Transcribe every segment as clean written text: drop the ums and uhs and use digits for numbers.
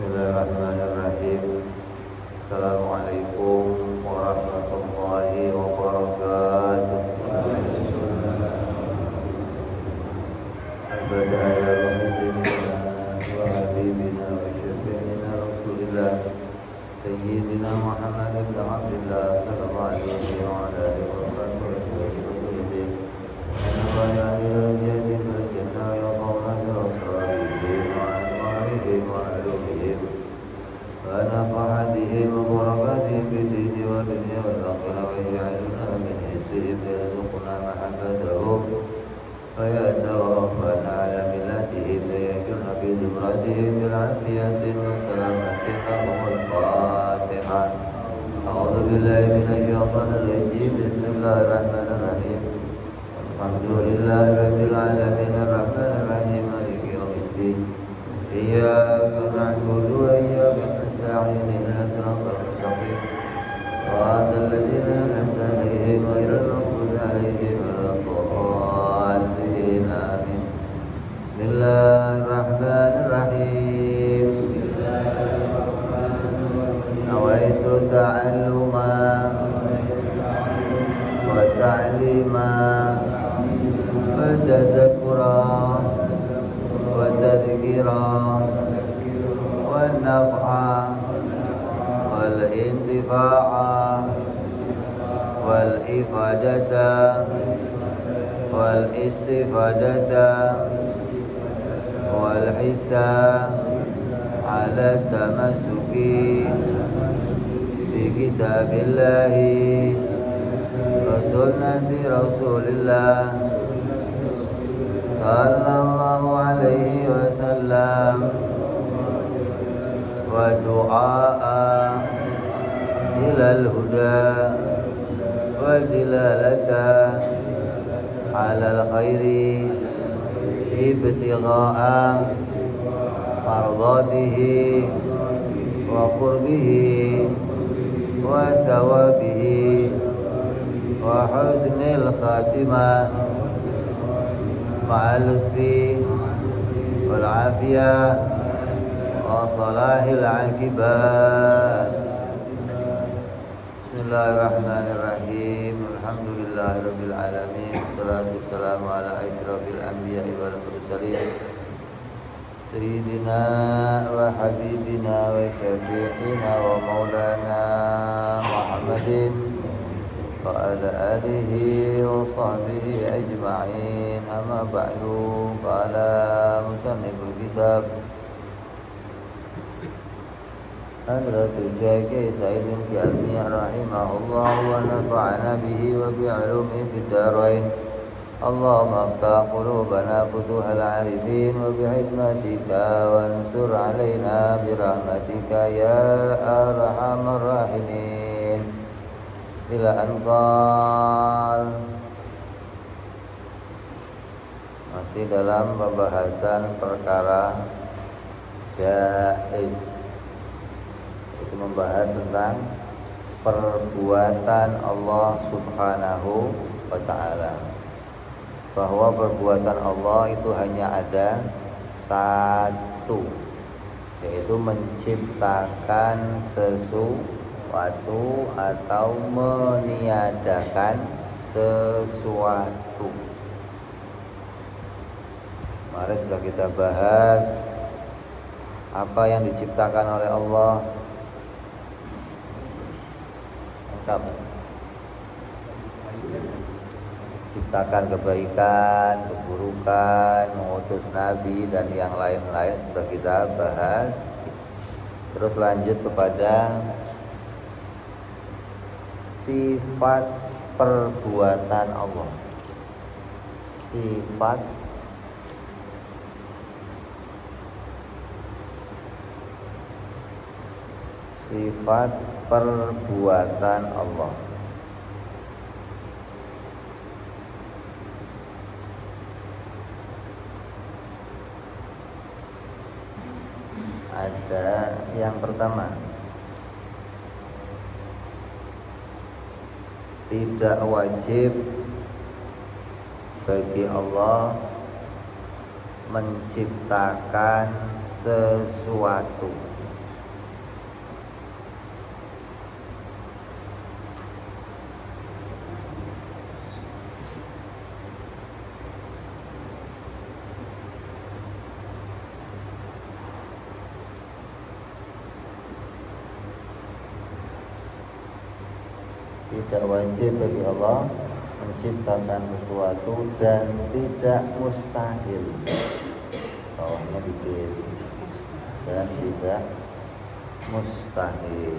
Bismillahirrahmanirrahim. Assalamualaikum warahmatullahi wabarakatuh. Ibadah ala Sayyidina wa Habibina wa Syafi'ina Rasulillah Sayyidina Muhammad ibn Abdullah sallallahu alaihi wa ala alihi wa sahbihi wa ونفعتهم وبركاتهم في الدين والدنيا والآخرة ويجعلنا من حزبهم ويرزقنا محبتهم ويتوفنا على ملتهم ويحشرنا في زمرتهم بالعافية وسلامة لهم الفاتحة. أعوذ بالله من الشيطان الرجيم. بسم الله الرحمن الرحيم. الحمد لله رب العالمين الرحمن الرحيم مالك يوم الدين. إياك نعبد وإياك نستعين اهدنا الصراط المستقيم صراط الذين أنعمت عليهم غير المغضوب عليهم ولا الضالين آمين. بسم الله الرحمن الرحيم. نويت تعلما وتعليما وتذكرا والتذكيرا والنفع والانتفاع والإفادة والاستفادة والحث على التمسك بكتاب الله وسنة رسول الله صلى الله عليه وسلم ودعاء إلى الهدى والدلالة على الخير ابتغاء مرضاته وقربه وثوابه وحسن الخاتمة مع اللطف والعافية وصلاح العاقبة. Bismillahirrahmanirrahim. Alhamdulillahirabbil alamin. Wassalatu wassalamu ala asyrafil anbiya'i wal mursalin Sayyidina wa habibina wa syafi'ina wa maulana Muhammadin wa ala alihi wa sahbihi ajma'in. Amma ba'du. Qala musanniful kitab Hadratul Syekh Sa'id bin Jami'ah rahimahullah wa nafa'ana bihi wa bi'ulumihi fid dharain. Allahumma aftah qulubana futuhal arifin wa bihikmatika wansur alaina birahmatika ya arhamar rahimin. Ila anqal. Masih dalam pembahasan perkara jaiz, itu membahas tentang perbuatan Allah Subhanahu wa ta'ala, bahwa perbuatan Allah itu hanya ada satu, yaitu menciptakan sesuatu atau meniadakan sesuatu. Mari sudah kita bahas apa yang diciptakan oleh Allah. Ciptakan kebaikan, keburukan, mengutus nabi dan yang lain-lain sudah kita bahas. Terus lanjut kepada sifat perbuatan Allah. Sifat perbuatan Allah. Ada yang pertama, tidak wajib bagi Allah menciptakan sesuatu. Tidak wajib bagi Allah menciptakan sesuatu dan tidak mustahil. Bawahnya dikit. Dan tidak mustahil.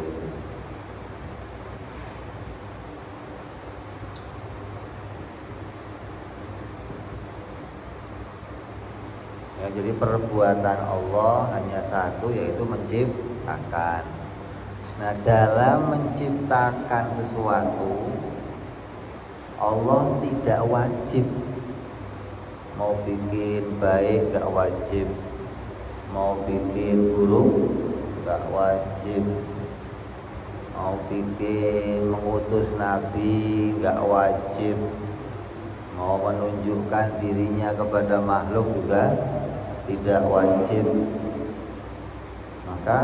Ya, jadi perbuatan Allah hanya satu, yaitu menciptakan. Nah, dalam menciptakan sesuatu Allah tidak wajib. Mau bikin baik gak wajib, mau bikin buruk gak wajib, mau bikin mengutus nabi gak wajib, mau menunjukkan dirinya kepada makhluk juga tidak wajib. Maka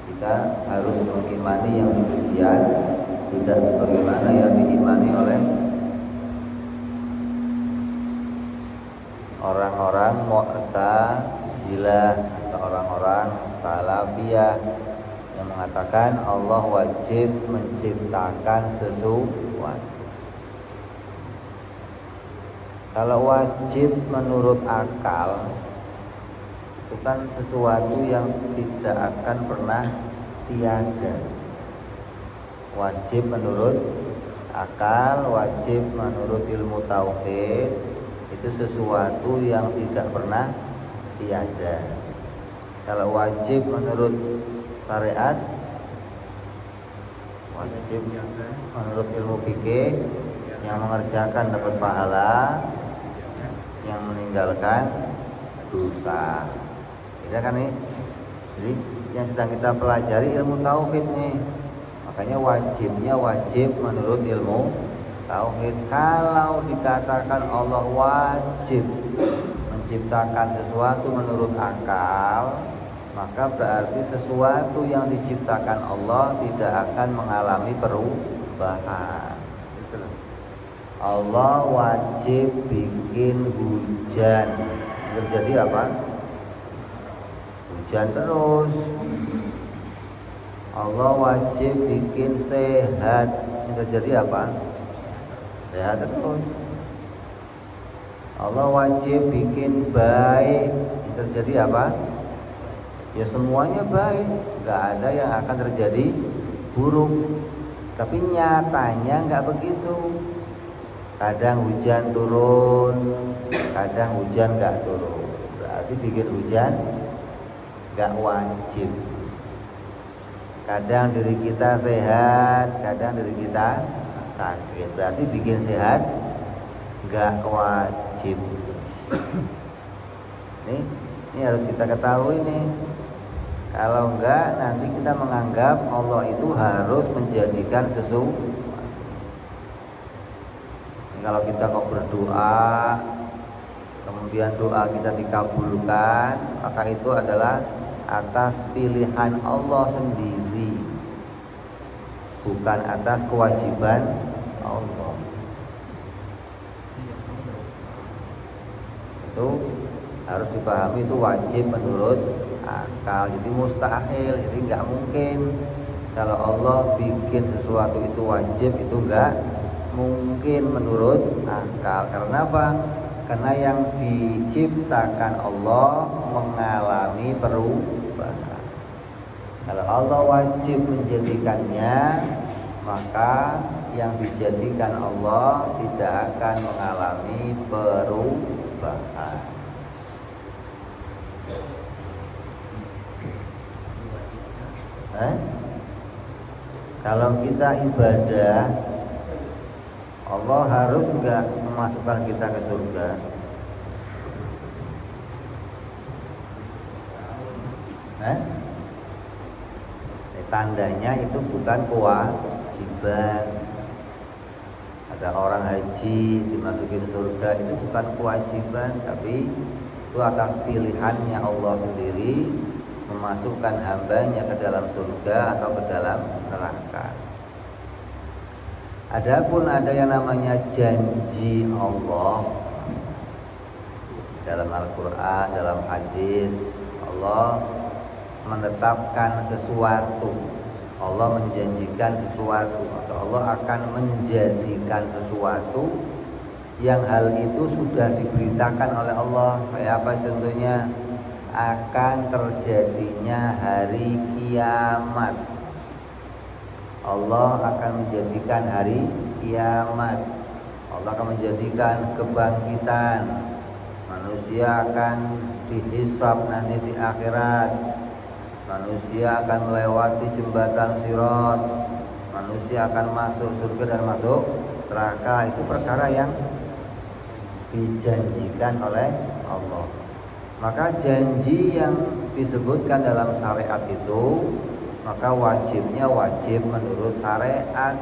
kita harus mengimani yang demikian, tidak sebagaimana yang diimani oleh orang-orang Mu'tazilah atau orang-orang Salafiyah yang mengatakan Allah wajib menciptakan sesuatu. Kalau wajib menurut akal, itu kan sesuatu yang tidak akan pernah tiada. Wajib menurut akal, wajib menurut ilmu tauhid, itu sesuatu yang tidak pernah tiada. Kalau wajib menurut syariat, wajib menurut ilmu fikih, yang mengerjakan dapat pahala, yang meninggalkan dosa. Ya kan nih. Jadi yang sedang kita pelajari ilmu tauhid nih. Makanya wajibnya wajib menurut ilmu tauhid. Kalau dikatakan Allah wajib menciptakan sesuatu menurut akal, maka berarti sesuatu yang diciptakan Allah tidak akan mengalami perubahan. Gitu. Allah wajib bikin hujan. Terjadi apa? Hujan terus. Allah wajib bikin sehat. Yang terjadi apa? Sehat terus. Allah wajib bikin baik. Yang terjadi apa? Ya semuanya baik. Gak ada yang akan terjadi buruk. Tapi nyatanya gak begitu. Kadang hujan turun, kadang hujan gak turun. Berarti bikin hujan gak wajib. Kadang diri kita sehat, kadang diri kita sakit. Berarti bikin sehat gak wajib. Ini harus kita ketahui nih. Kalau enggak, nanti kita menganggap Allah itu harus menjadikan sesuatu. Kalau kita kok berdoa, kemudian doa kita dikabulkan, maka itu adalah atas pilihan Allah sendiri, bukan atas kewajiban Allah. Itu harus dipahami, itu wajib menurut akal. Jadi mustahil, jadi nggak mungkin. Kalau Allah bikin sesuatu itu wajib, itu nggak mungkin menurut akal. Karena apa? Karena yang diciptakan Allah mengalami perubahan. Kalau Allah wajib menjadikannya, maka yang dijadikan Allah tidak akan mengalami perubahan. Kalau kita ibadah, Allah harus enggak memasukkan kita ke surga? Tandanya itu bukan kewajiban. Ada orang haji dimasukin surga, itu bukan kewajiban, tapi itu atas pilihannya Allah sendiri memasukkan hambanya ke dalam surga atau ke dalam neraka. Adapun ada yang namanya janji Allah dalam Al-Quran, dalam hadis, Allah menetapkan sesuatu Allah menjanjikan sesuatu atau Allah akan menjadikan sesuatu yang hal itu sudah diberitakan oleh Allah. Kayak apa contohnya? Akan terjadinya hari kiamat. Allah akan menjadikan hari kiamat. Allah akan menjadikan kebangkitan. Manusia akan dihisab nanti di akhirat. Manusia akan melewati jembatan Sirat. Manusia akan masuk surga dan masuk neraka. Itu perkara yang dijanjikan oleh Allah. Maka janji yang disebutkan dalam syariat itu, maka wajibnya wajib menurut syariat,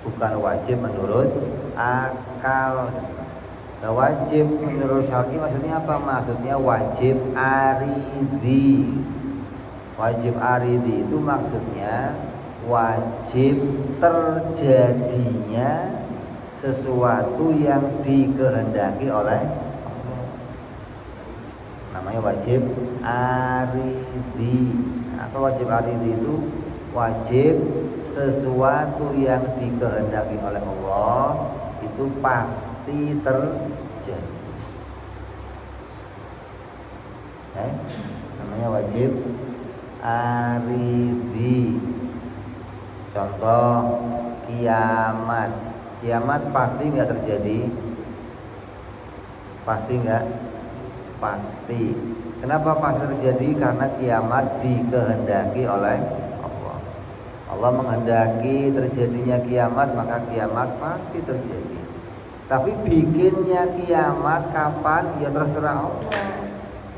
bukan wajib menurut akal. Nah, wajib menurut syar'i maksudnya apa? Maksudnya wajib aridi. Wajib aridi itu maksudnya wajib terjadinya sesuatu yang dikehendaki oleh Allah. Namanya wajib aridi. Apa wajib aridi itu? Wajib sesuatu yang dikehendaki oleh Allah itu pasti terjadi. Namanya wajib aridi. Contoh kiamat. Kiamat pasti nggak terjadi? Pasti nggak? Pasti. Kenapa pasti terjadi? Karena kiamat dikehendaki oleh Allah. Allah menghendaki terjadinya kiamat, maka kiamat pasti terjadi. Tapi bikinnya kiamat kapan? Ya terserah Allah.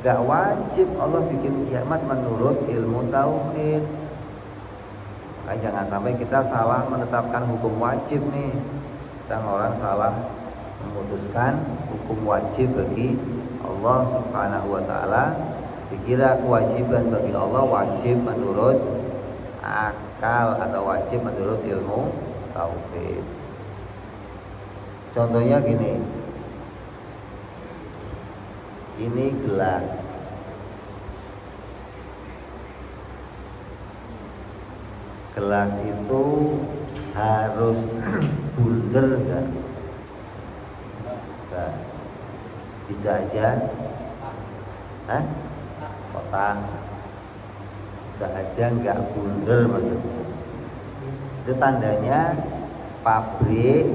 Gak wajib Allah bikin kiamat menurut ilmu tauhid. Jangan sampai kita salah menetapkan hukum wajib nih. Dan orang salah memutuskan hukum wajib bagi Allah Subhanahu wa ta'ala. Dikira kewajiban bagi Allah wajib menurut akal atau wajib menurut ilmu tauhid. Contohnya gini. Ini gelas. Gelas itu harus bundar enggak? Enggak. Bisa aja kotak. Bisa aja enggak bundar maksudnya. Itu tandanya pabrik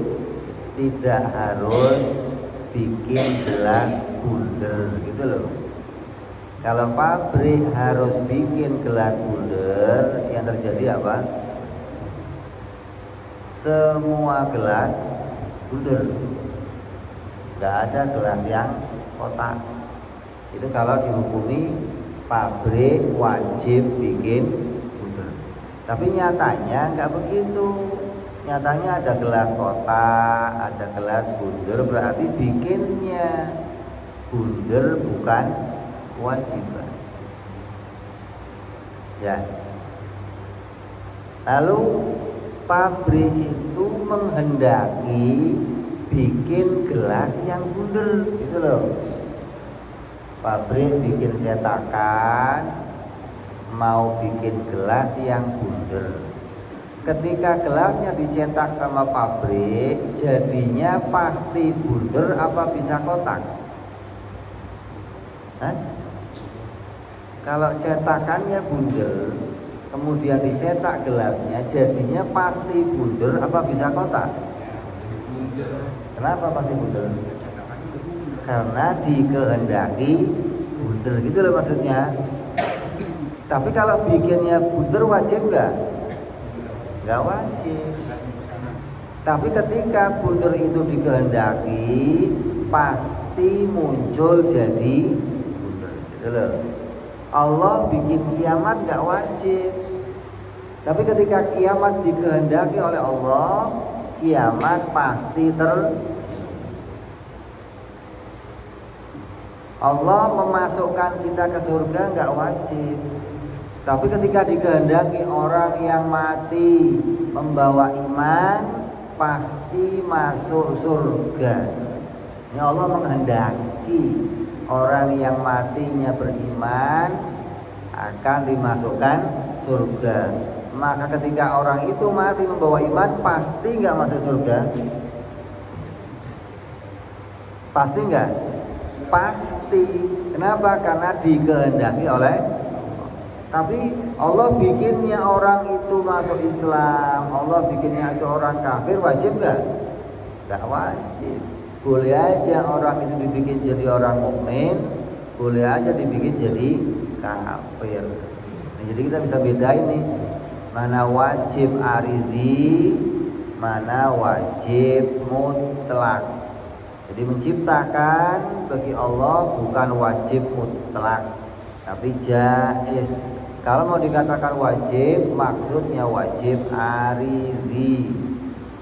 tidak harus bikin gelas bundar gitu loh. Kalau pabrik harus bikin gelas bundar, yang terjadi apa? Semua gelas bundar. Gak ada gelas yang kotak. Itu kalau dihukumi pabrik wajib bikin bundar. Tapi nyatanya nggak begitu. Nyatanya ada gelas kotak, ada gelas bundar, berarti bikinnya bundar bukan kewajiban. Ya. Lalu pabrik itu menghendaki bikin gelas yang bundar, gitu loh. Pabrik bikin cetakan, mau bikin gelas yang bundar. Ketika gelasnya dicetak sama pabrik, jadinya pasti bundar apa bisa kotak? Kalau cetakannya bundar, kemudian dicetak gelasnya, jadinya pasti bundar apa bisa kotak? Kenapa pasti bundar? Karena dikehendaki bundar, gitu loh maksudnya. Tapi kalau bikinnya bundar wajib nggak? Nggak wajib. Tapi ketika bundar itu dikehendaki, pasti muncul jadi bundar, gitu loh. Allah bikin kiamat nggak wajib. Tapi ketika kiamat dikehendaki oleh Allah, kiamat pasti terjadi. Allah memasukkan kita ke surga nggak wajib. Tapi ketika dikehendaki orang yang mati membawa iman, pasti masuk surga. Ini Allah menghendaki orang yang matinya beriman akan dimasukkan surga. Maka ketika orang itu mati membawa iman, pasti nggak masuk surga? Pasti nggak? Pasti. Kenapa? Karena dikehendaki oleh Allah. Tapi Allah bikinnya orang itu masuk Islam, Allah bikinnya itu orang kafir, wajib nggak? Nggak wajib. Boleh aja orang itu dibikin jadi orang mukmin, boleh aja dibikin jadi kafir. Nah, jadi kita bisa bedain nih, mana wajib aridhi, mana wajib mutlak. Jadi menciptakan bagi Allah bukan wajib mutlak, tapi jaiz. Kalau mau dikatakan wajib, maksudnya wajib aridhi.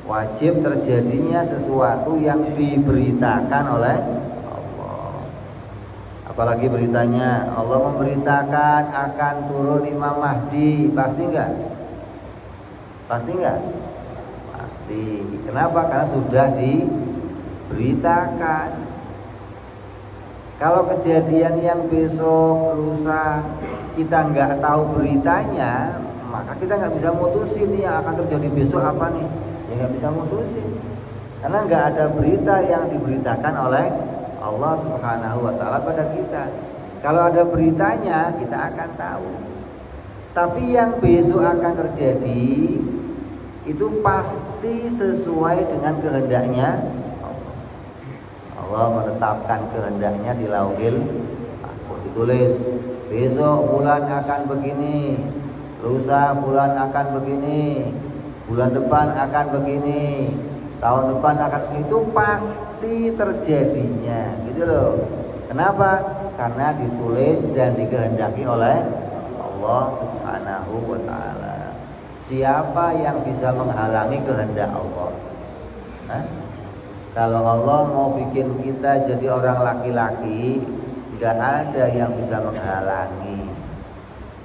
Wajib terjadinya sesuatu yang diberitakan oleh Allah. Apalagi beritanya, Allah memberitakan akan turun Imam Mahdi, pasti enggak? Pasti enggak? Pasti. Kenapa? Karena sudah diberitakan. Kalau kejadian yang besok, lusa kita nggak tahu beritanya, maka kita nggak bisa mutusin nih yang akan terjadi besok apa nih. Ya nggak bisa mutusin, karena nggak ada berita yang diberitakan oleh Allah Subhanahu wa Ta'ala pada kita. Kalau ada beritanya, kita akan tahu. Tapi yang besok akan terjadi itu pasti sesuai dengan kehendaknya Allah. Allah menetapkan kehendaknya di Lauhil Mahfuz, ditulis besok bulan akan begini, lusa bulan akan begini, bulan depan akan begini, tahun depan akan, itu pasti terjadinya, gitu loh. Kenapa? Karena ditulis dan dikehendaki oleh Allah Subhanahu wa Ta'ala. Siapa yang bisa menghalangi kehendak Allah? Hah? Kalau Allah mau bikin kita jadi orang laki-laki, gak ada yang bisa menghalangi.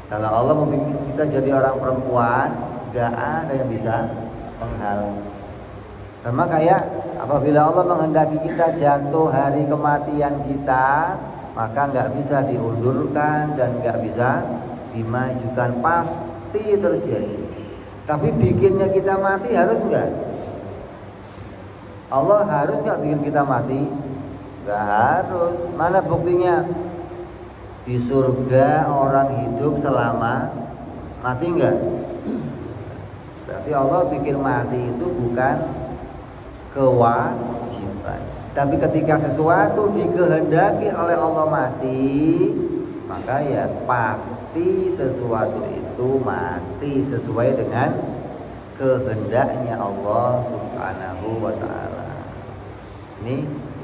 Kalau Allah mau bikin kita jadi orang perempuan, gak ada yang bisa menghalangi. Sama kayak apabila Allah menghendaki kita jatuh hari kematian kita, maka gak bisa diundurkan dan gak bisa dimajukan, pasti terjadi. Tapi bikinnya kita mati harus gak? Allah harus gak bikin kita mati? Gak harus. Mana buktinya? Di surga orang hidup selama mati enggak? Berarti Allah bikin mati itu bukan kewajiban. Tapi ketika sesuatu dikehendaki oleh Allah mati, maka ya pasti sesuatu itu mati sesuai dengan kehendaknya Allah Subhanahu wa Ta'ala.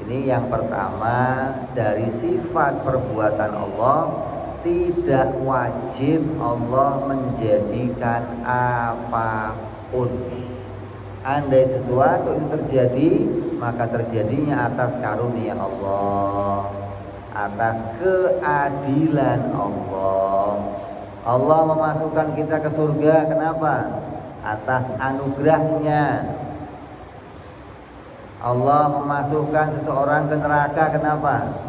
Ini yang pertama dari sifat perbuatan Allah, tidak wajib Allah menjadikan apapun. Andai sesuatu itu terjadi, maka terjadinya atas karunia Allah, atas keadilan Allah. Allah memasukkan kita ke surga, kenapa? Atas anugerahnya. Allah memasukkan seseorang ke neraka, kenapa?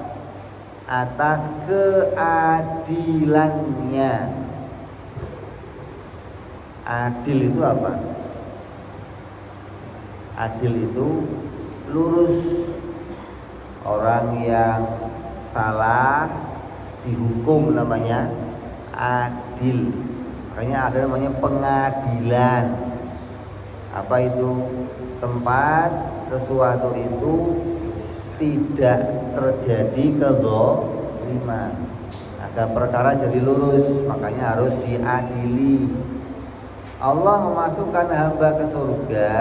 Atas keadilannya. Adil itu apa? Adil itu lurus. Orang yang salah dihukum namanya adil. Makanya ada namanya pengadilan. Apa itu? Tempat sesuatu itu tidak terjadi kezaliman, agar perkara jadi lurus, makanya harus diadili. Allah memasukkan hamba ke surga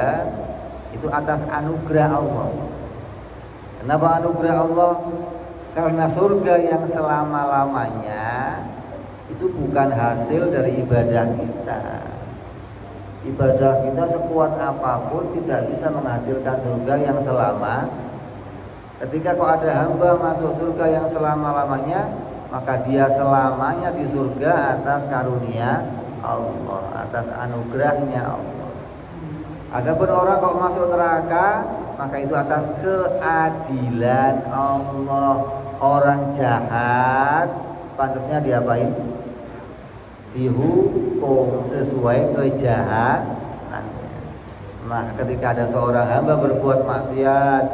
itu atas anugerah Allah. Kenapa anugerah Allah? Karena surga yang selama-lamanya itu bukan hasil dari ibadah kita. Ibadah kita sekuat apapun tidak bisa menghasilkan surga yang selama. Ketika kok ada hamba masuk surga yang selama-lamanya, maka dia selamanya di surga atas karunia Allah, atas anugerahnya Allah. Adapun orang kok masuk neraka, maka itu atas keadilan Allah. Orang jahat pantasnya diapain? dihukum sesuai kejahatannya. Maka ketika ada seorang hamba berbuat maksiat,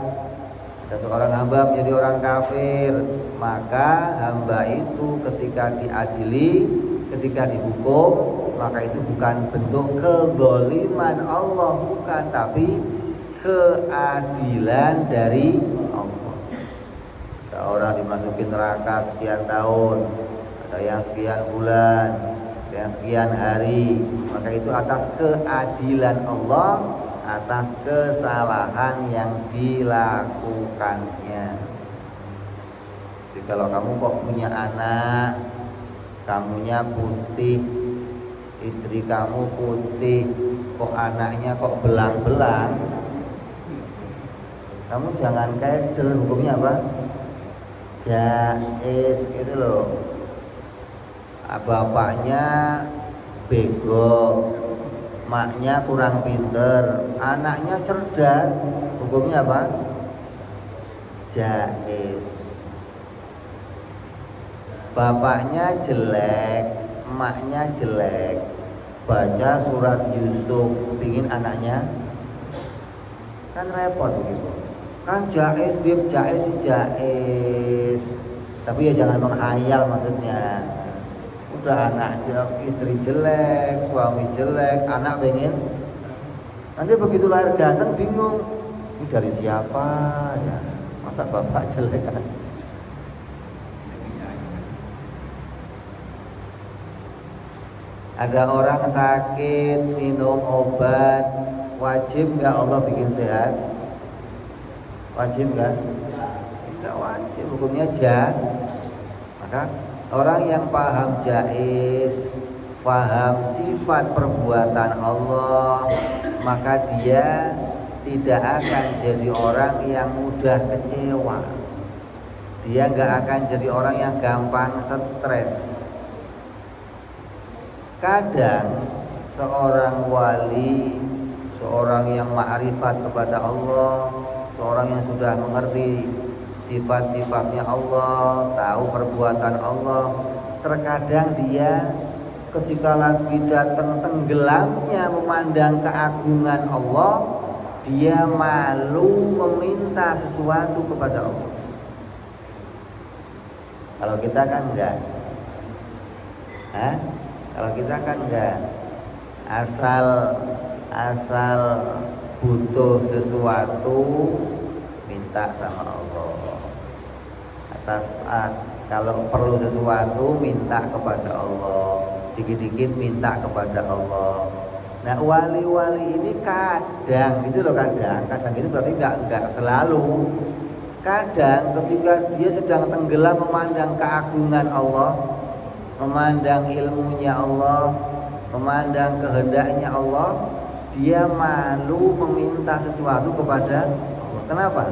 ada seorang hamba menjadi orang kafir, maka hamba itu ketika diadili, ketika dihukum, maka itu bukan bentuk kezaliman Allah, bukan, tapi keadilan dari Allah. Ada orang dimasukin neraka sekian tahun, ada yang sekian bulan, ada yang sekian hari, maka itu atas keadilan Allah, atas kesalahan yang dilakukannya. Jadi kalau kamu kok punya anak, kamunya putih, istri kamu putih, kok anaknya kok belang-belang, kamu jangan keder, hukumnya apa? Jais gitu loh. Bapaknya bego, maknya kurang pinter, anaknya cerdas, hukumnya apa? Jais. Bapaknya jelek, emaknya jelek, baca surat Yusuf, pingin anaknya, kan repot begitu. Kan jais, bib jais, jais. Tapi ya jangan menghayal maksudnya. Udah anak jelek, istri jelek, suami jelek, anak pengen. Nanti begitu lahir ganteng bingung, ini dari siapa ya? Masa bapak jelek kan? Ada orang sakit minum obat, wajib nggak Allah bikin sehat? Wajib nggak? Nggak wajib, hukumnya Maka orang yang paham jais, paham sifat perbuatan Allah, maka dia tidak akan jadi orang yang mudah kecewa. Dia nggak akan jadi orang yang gampang stres. Kadang seorang wali, seorang yang ma'rifat kepada Allah, seorang yang sudah mengerti sifat-sifatnya Allah, tahu perbuatan Allah, terkadang dia ketika lagi datang tenggelamnya memandang keagungan Allah, dia malu meminta sesuatu kepada Allah. Kalau kita kan enggak. Kalau kita kan enggak. Asal butuh sesuatu minta sama Allah. Kalau perlu sesuatu minta kepada Allah, dikit-dikit minta kepada Allah. Nah, wali-wali ini kadang gitu loh, kadang itu berarti enggak selalu. Kadang ketika dia sedang tenggelam memandang keagungan Allah, memandang ilmunya Allah, memandang kehendaknya Allah, dia malu meminta sesuatu kepada Allah. Kenapa?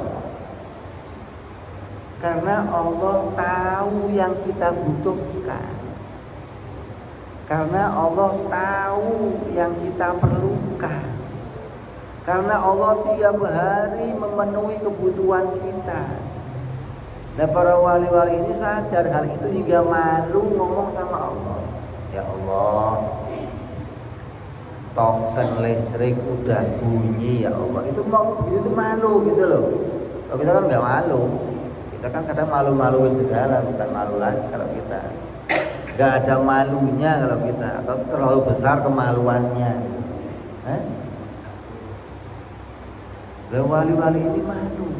Karena Allah tahu yang kita butuhkan. Karena Allah tahu yang kita perlukan. Karena Allah tiap hari memenuhi kebutuhan kita. Dan para wali-wali ini sadar hal itu hingga malu ngomong sama Allah. Ya Allah, token listrik udah bunyi ya Allah. Itu malu gitu loh. Kalau kita kan nggak malu. Kita kan kadang malu-maluin segala, bukan malu lagi kalau kita. Nggak ada malunya kalau kita, atau terlalu besar kemaluannya. Wali-wali ini malu.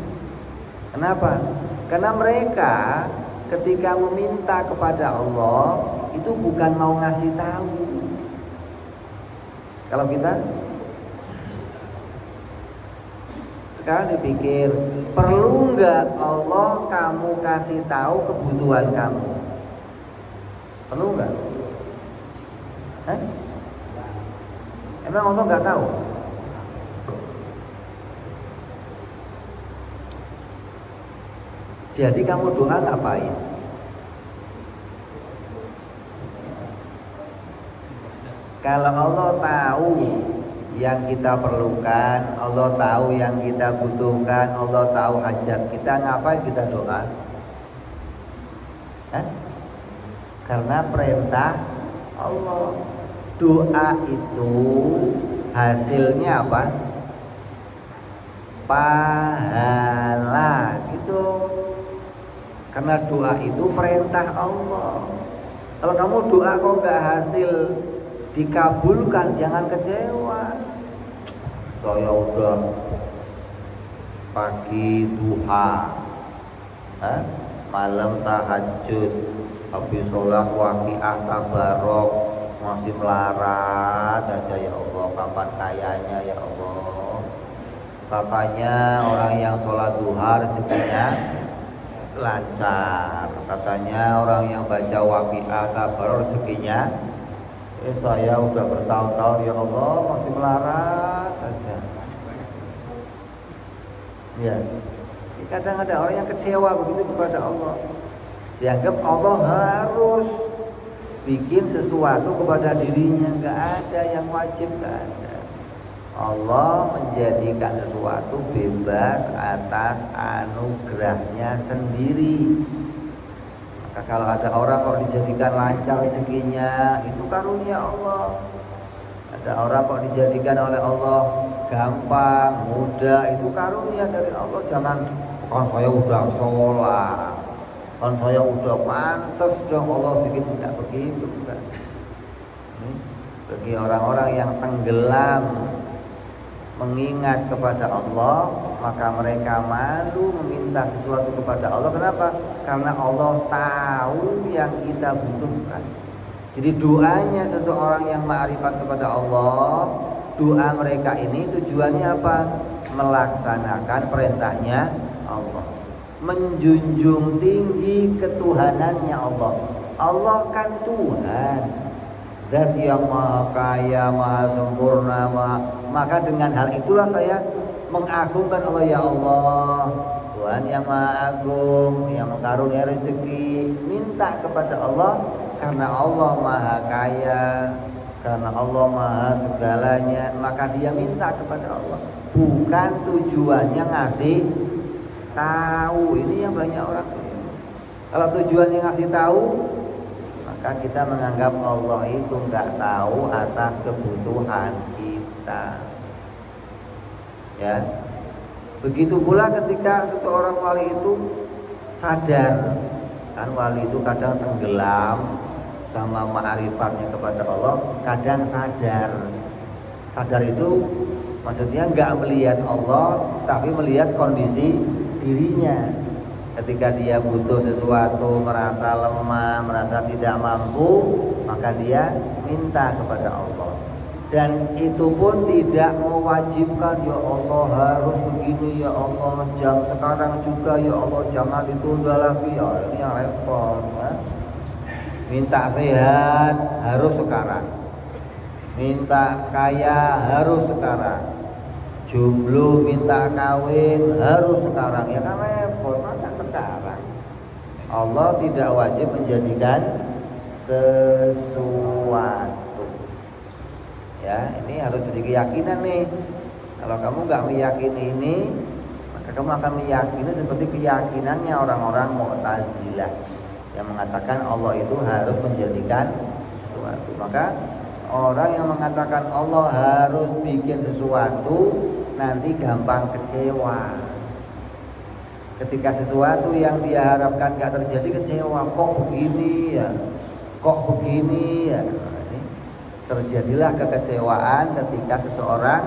Kenapa? Karena mereka ketika meminta kepada Allah itu bukan mau ngasih tahu. Kalau kita sekarang dipikir, perlu nggak Allah kamu kasih tahu kebutuhan kamu? Perlu nggak? Emang Allah nggak tahu? Jadi kamu doa ngapain? Kalau Allah tahu yang kita perlukan, Allah tahu yang kita butuhkan, Allah tahu hajat kita, ngapain kita doa? Karena perintah Allah. Doa itu hasilnya apa? Pahala gitu. Karena doa itu perintah Allah. Kalau kamu doa kok nggak hasil dikabulkan, jangan kecewa. Saya udah pagi duha, malam tahajud, habis sholat waqiah tabarok, masih melarat aja, ya Allah, kapan kayanya ya Allah. Katanya orang yang sholat duha rezekinya lancar, katanya orang yang baca waqiah tabarok rezekinya. Saya udah bertahun-tahun ya Allah masih melarat aja. Ya, kadang ada orang yang kecewa begitu kepada Allah. Dianggap Allah harus bikin sesuatu kepada dirinya, nggak ada yang wajib, nggak ada. Allah menjadikan sesuatu bebas atas anugerahnya sendiri. Maka kalau ada orang kok dijadikan lancar rezekinya, itu karunia Allah. Ada orang kok dijadikan oleh Allah gampang, mudah, itu karunia dari Allah. Jangan, kan saya udah sholat, kan saya udah pantas dong Allah bikin, enggak begitu kan. Bagi orang-orang yang tenggelam mengingat kepada Allah, maka mereka malu meminta sesuatu kepada Allah. Kenapa? Karena Allah tahu yang kita butuhkan. Jadi doanya seseorang yang ma'rifat kepada Allah, doa mereka ini tujuannya apa? Melaksanakan perintahnya Allah, menjunjung tinggi ketuhanannya Allah. Allah kan Tuhan, Zat yang maha kaya, maha sempurna, maka dengan hal itulah saya mengagungkan Allah. Ya Allah, Tuhan yang maha agung, yang mengarunia rezeki. Minta kepada Allah karena Allah maha kaya, karena Allah maha segalanya, maka dia minta kepada Allah. Bukan tujuannya ngasih tahu. Ini yang banyak orang keliru. Kalau tujuannya ngasih tahu, maka kita menganggap Allah itu nggak tahu atas kebutuhan kita. Ya, begitu pula ketika seseorang wali itu sadar, kan wali itu kadang tenggelam sama ma'rifatnya kepada Allah, kadang sadar. Sadar itu maksudnya nggak melihat Allah, tapi melihat kondisi dirinya. Ketika dia butuh sesuatu, merasa lemah, merasa tidak mampu, maka dia minta kepada Allah. Dan itu pun tidak mewajibkan, ya Allah harus begini, ya Allah jam sekarang juga, ya Allah jangan ditunda lagi. Ya ini yang repot ya. Minta sehat harus sekarang, minta kaya harus sekarang, jomblo minta kawin harus sekarang. Ya kan repot, masa sekarang. Allah tidak wajib menjadikan sesuatu. Ya, ini harus jadi keyakinan nih. Kalau kamu nggak meyakini ini, maka kamu akan meyakini seperti keyakinannya orang-orang Mu'tazilah yang mengatakan Allah itu harus menjadikan sesuatu. Maka orang yang mengatakan Allah harus bikin sesuatu nanti gampang kecewa. Ketika sesuatu yang dia harapkan gak terjadi, kecewa. Kok begini ya? Kok begini ya? Terjadilah kekecewaan ketika seseorang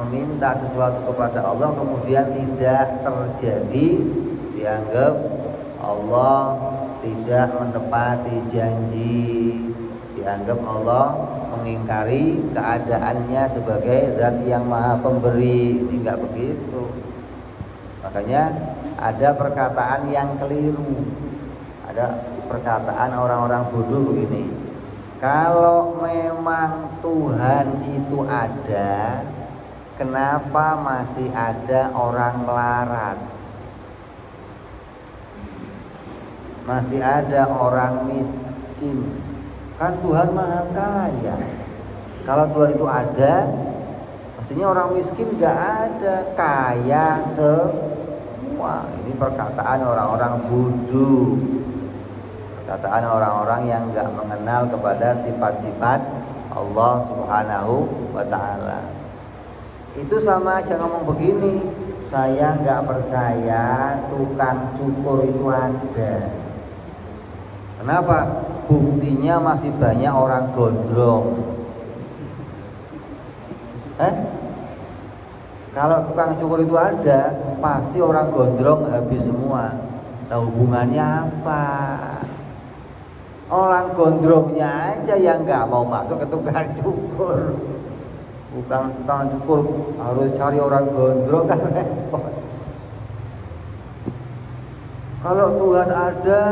meminta sesuatu kepada Allah kemudian tidak terjadi. Dianggap Allah tidak menepati janji, dianggap Allah mengingkari keadaannya sebagai Zat yang maha pemberi. Ini enggak begitu. Makanya ada perkataan yang keliru. Ada perkataan orang-orang bodoh begini, kalau memang Tuhan itu ada, kenapa masih ada orang melarat? Masih ada orang miskin? Kan Tuhan maha kaya. Kalau Tuhan itu ada, mestinya orang miskin gak ada, kaya semua. Ini perkataan orang-orang bodoh. Katakan orang-orang yang enggak mengenal kepada sifat-sifat Allah Subhanahu wa taala. Itu sama aja ngomong begini, saya enggak percaya tukang cukur itu ada. Kenapa? Buktinya masih banyak orang gondrong. Kalau tukang cukur itu ada, pasti orang gondrong habis semua. Nah, hubungannya apa? Orang gondrongnya aja yang nggak mau masuk ke tukang cukur. Bukan tukang cukur harus cari orang gondrong kan repot. Kalau Tuhan ada,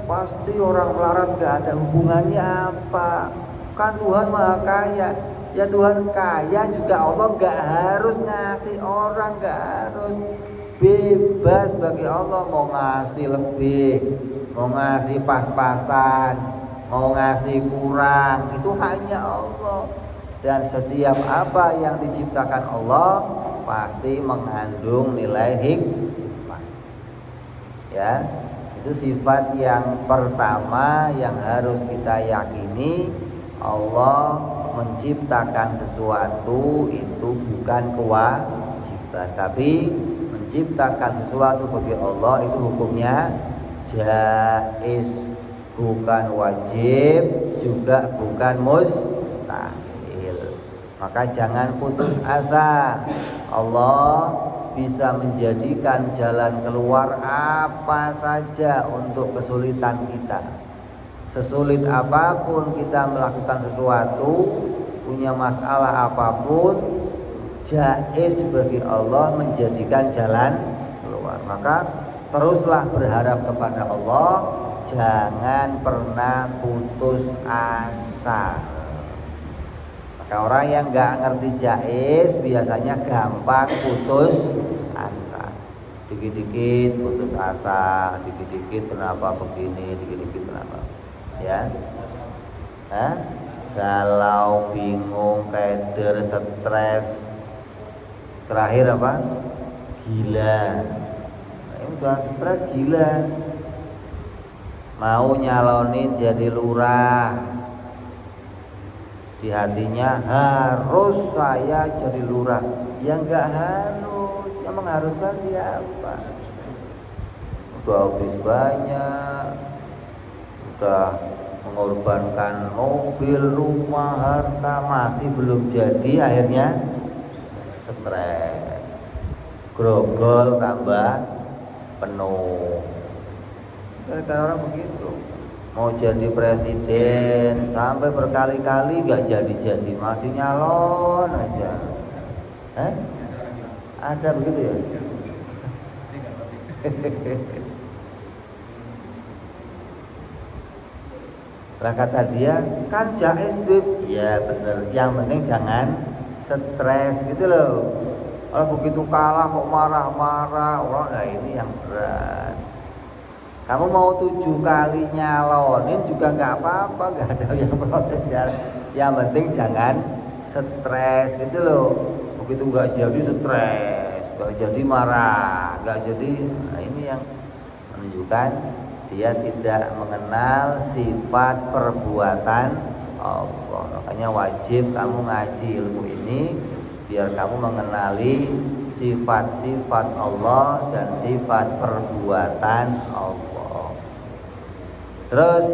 pasti orang melarat nggak ada. Hubungannya apa? Kan Tuhan maha kaya. Ya Tuhan kaya juga Allah nggak harus ngasih orang, nggak harus, bebas bagi Allah mau ngasih lebih, mau ngasih pas-pasan, mau ngasih kurang, itu hanya Allah. Dan setiap apa yang diciptakan Allah pasti mengandung nilai hikmah. Ya, itu sifat yang pertama yang harus kita yakini. Allah menciptakan sesuatu itu bukan kewajiban, tapi menciptakan sesuatu bagi Allah itu hukumnya jaiz, bukan wajib, juga bukan mustahil. Maka jangan putus asa. Allah bisa menjadikan jalan keluar apa saja untuk kesulitan kita. Sesulit apapun kita melakukan sesuatu, punya masalah apapun, jaiz bagi Allah menjadikan jalan keluar. Maka teruslah berharap kepada Allah, jangan pernah putus asa. Maka orang yang nggak ngerti jaiz biasanya gampang putus asa. Dikit-dikit putus asa, dikit-dikit kenapa begini, dikit-dikit kenapa. Ya, kalau bingung, keder, stres, terakhir apa? Gila. Ini udah stres gila. Mau nyalonin jadi lurah, di hatinya harus saya jadi lurah. Ya enggak harus. Yang mengharuskan siapa? Udah habis banyak, udah mengorbankan mobil, rumah, harta, masih belum jadi, akhirnya stres, grogol tambah penuh. Gara-gara orang begitu, mau jadi presiden sampai berkali-kali gak jadi-jadi, masih nyalon aja. Ada begitu ya? Lah kata dia, kan jaiz beb. Ya bener, yang penting jangan stres gitu loh. Kalau begitu kalah kok marah-marah, orang nah ini yang berat. Kamu mau 7 kali nyalonin juga nggak apa-apa, nggak ada yang protes ya. Yang penting jangan stres gitu loh. Begitu nggak jadi stres, nggak jadi marah, nggak jadi. Nah ini yang menunjukkan dia tidak mengenal sifat perbuatan Allah. Makanya wajib kamu ngaji ilmu ini biar kamu mengenali sifat-sifat Allah dan sifat perbuatan Allah. Terus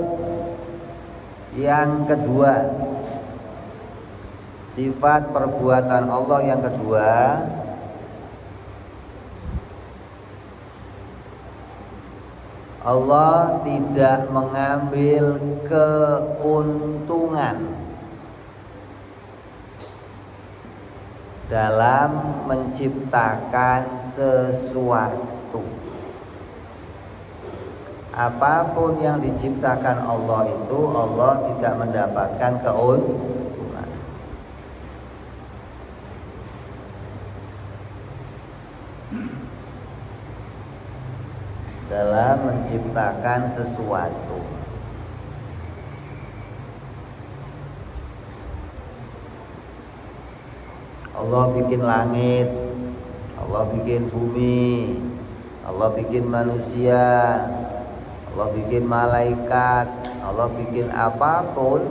yang kedua, sifat perbuatan Allah yang kedua, Allah tidak mengambil keuntungan dalam menciptakan sesuatu. Apapun yang diciptakan Allah itu, Allah tidak mendapatkan keuntungan. Dalam menciptakan sesuatu. Allah bikin langit, Allah bikin bumi, Allah bikin manusia, Allah bikin malaikat, Allah bikin apapun,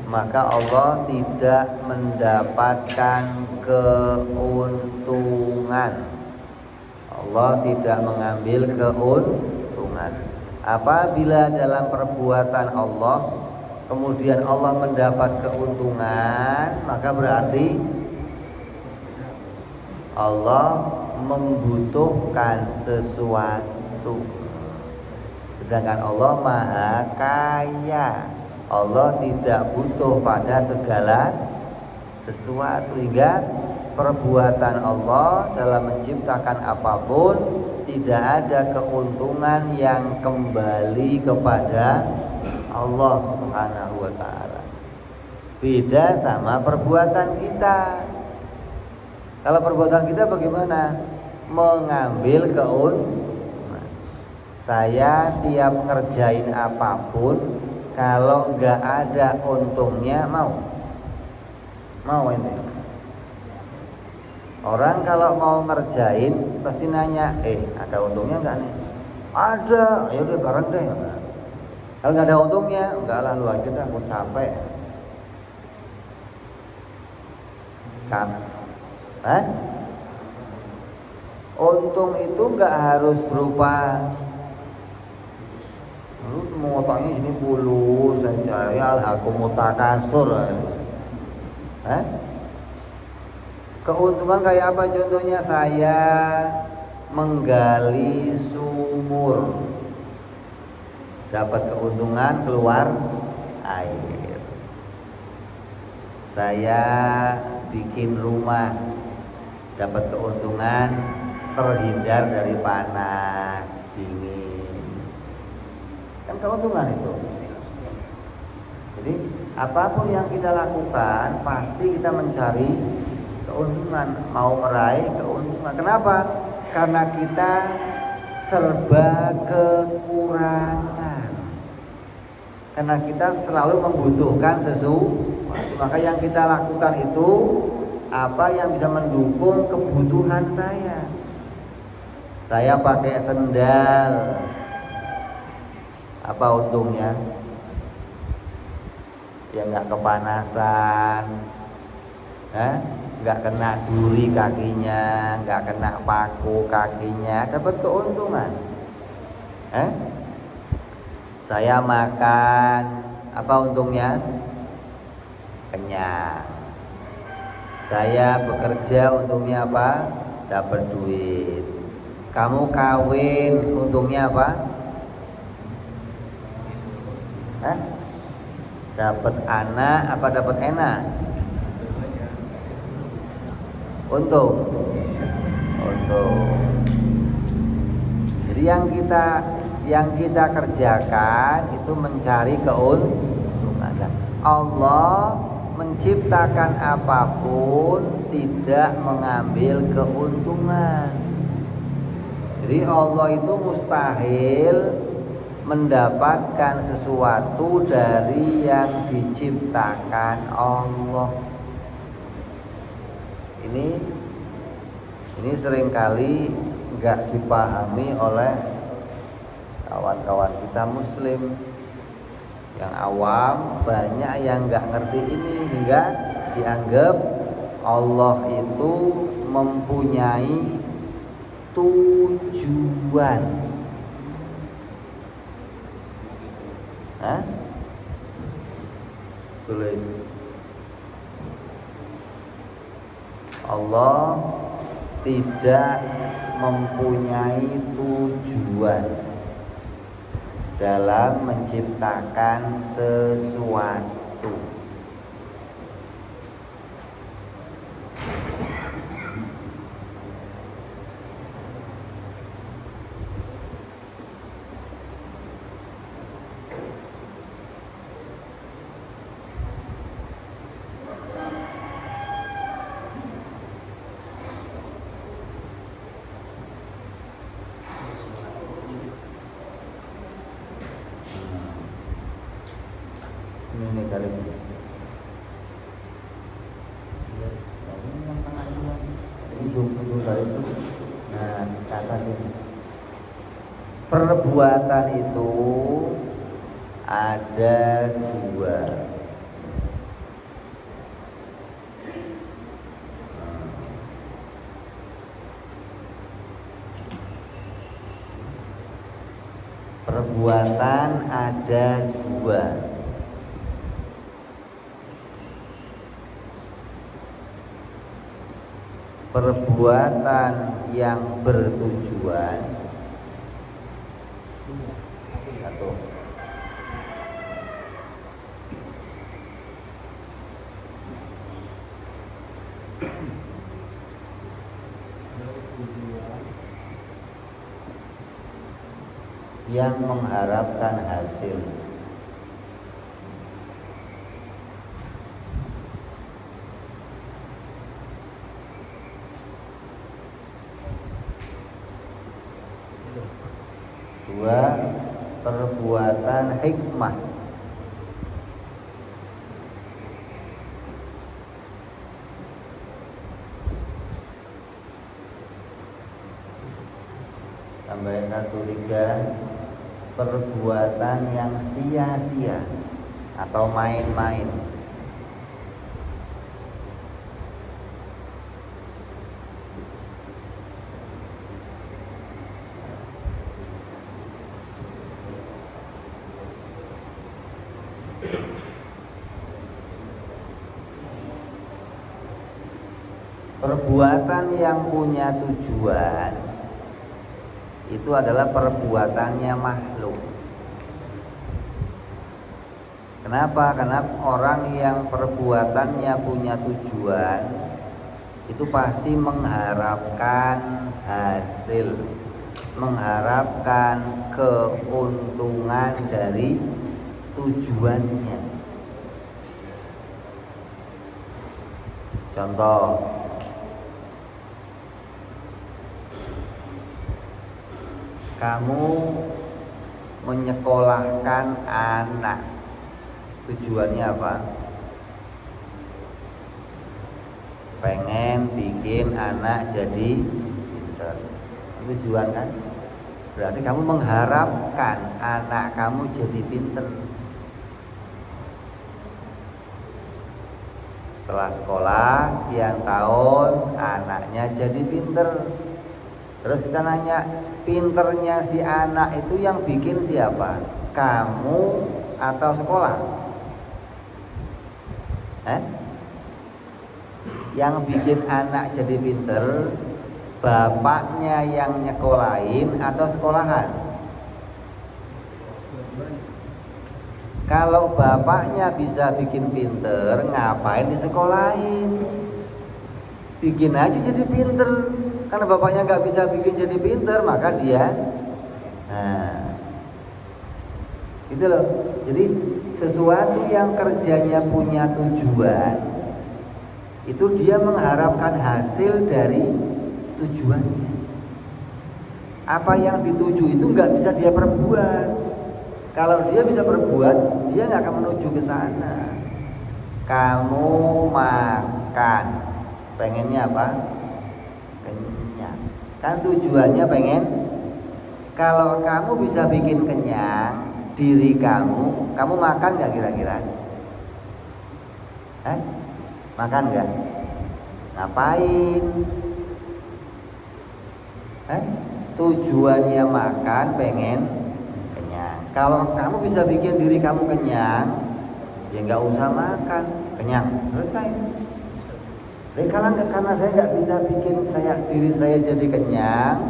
maka Allah tidak mendapatkan keuntungan. Allah tidak mengambil keuntungan. Apabila dalam perbuatan Allah kemudian Allah mendapat keuntungan, maka berarti Allah membutuhkan sesuatu. Sedangkan Allah Maha Kaya. Allah tidak butuh pada segala sesuatu, hingga perbuatan Allah dalam menciptakan apapun tidak ada keuntungan yang kembali kepada Allah Subhanahu wa ta'ala. Beda sama perbuatan kita. Kalau perbuatan kita bagaimana? Mengambil keuntungan. Saya tiap ngerjain apapun, kalau nggak ada untungnya mau ini. Orang kalau mau ngerjain pasti nanya, ada untungnya nggak nih? Ada, ya udah bareng deh. Kalau nggak ada untungnya, enggak lah, lu aja dah, aku capek. Untung itu nggak harus berupa lu mau otaknya ini fulus saja, ya aku mutakasur. Keuntungan kayak apa? Contohnya saya menggali sumur, dapat keuntungan keluar air. Saya bikin rumah, dapat keuntungan terhindar dari panas, dingin. Kan keuntungan itu. Jadi apapun yang kita lakukan pasti kita mencari keuntungan, mau meraih keuntungan. Kenapa? Karena kita serba kekurangan. Karena kita selalu membutuhkan sesuatu. Maka yang kita lakukan itu apa yang bisa mendukung kebutuhan saya. Saya pakai sendal, apa untungnya? Ya nggak kepanasan, nggak kena duri kakinya, nggak kena paku kakinya, dapat keuntungan. Saya makan, apa untungnya? Kenyang. Saya bekerja, untungnya apa? Dapat duit. Kamu kawin, untungnya apa? Dapat anak apa dapat enak? Untung. Jadi yang kita kerjakan itu mencari keuntungan. Allah menciptakan apapun tidak mengambil keuntungan. Jadi Allah itu mustahil mendapatkan sesuatu dari yang diciptakan Allah. Ini seringkali nggak dipahami oleh kawan-kawan kita Muslim yang awam. Banyak yang nggak ngerti ini, hingga dianggap Allah itu mempunyai tujuan. Tulis. Allah tidak mempunyai tujuan dalam menciptakan sesuatu. Ini kali ini yang tengah ini ujung dari itu. Nah, ke atas ini. Perbuatan itu ada dua. Perbuatan ada dua. Perbuatan yang bertujuan satu. Yang mengharapkan hasil. Dua, perbuatan hikmah. Tambahin satu, tiga, perbuatan yang sia-sia atau main-main. Perbuatan yang punya tujuan itu adalah perbuatannya makhluk. Kenapa? Karena orang yang perbuatannya punya tujuan itu pasti mengharapkan hasil, mengharapkan keuntungan dari tujuannya. Contoh, kamu menyekolahkan anak, tujuannya apa? Pengen bikin anak jadi pintar. Tujuan kan? Berarti kamu mengharapkan anak kamu jadi pintar. Setelah sekolah sekian tahun, anaknya jadi pintar. Terus kita nanya, pinternya si anak itu yang bikin siapa? Kamu atau sekolah? Yang bikin anak jadi pinter, bapaknya yang nyekolahin atau sekolahan? Kalau bapaknya bisa bikin pinter, ngapain disekolahin? Bikin aja jadi pinter. Karena bapaknya nggak bisa bikin jadi pinter, maka dia, gitu loh. Jadi sesuatu yang kerjanya punya tujuan, itu dia mengharapkan hasil dari tujuannya. Apa yang dituju itu nggak bisa dia perbuat. Kalau dia bisa perbuat, dia nggak akan menuju ke sana. Kamu makan, pengennya apa? Kenyang. Kan tujuannya pengen. Kalau kamu bisa bikin kenyang diri kamu makan nggak kira-kira? Makan nggak? Ngapain? Tujuannya makan, pengen kenyang. Kalau kamu bisa bikin diri kamu kenyang, ya nggak usah makan, kenyang, selesai. Jadi karena saya nggak bisa bikin diri saya jadi kenyang,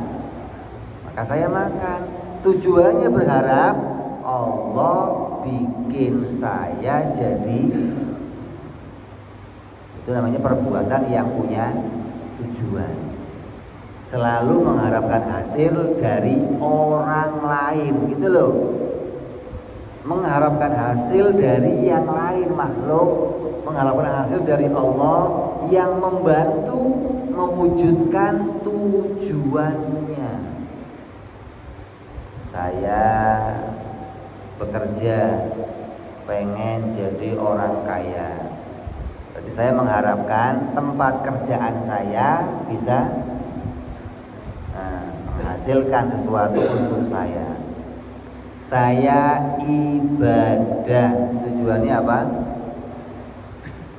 maka saya makan. Tujuannya berharap Allah bikin saya jadi. Itu namanya perbuatan yang punya tujuan. Selalu mengharapkan hasil dari orang lain, gitu loh. Mengharapkan hasil dari yang lain, makhluk, mengharapkan hasil dari Allah yang membantu mewujudkan tujuannya. Saya bekerja pengen jadi orang kaya. Berarti saya mengharapkan tempat kerjaan saya bisa menghasilkan sesuatu untuk saya. Saya ibadah, tujuannya apa?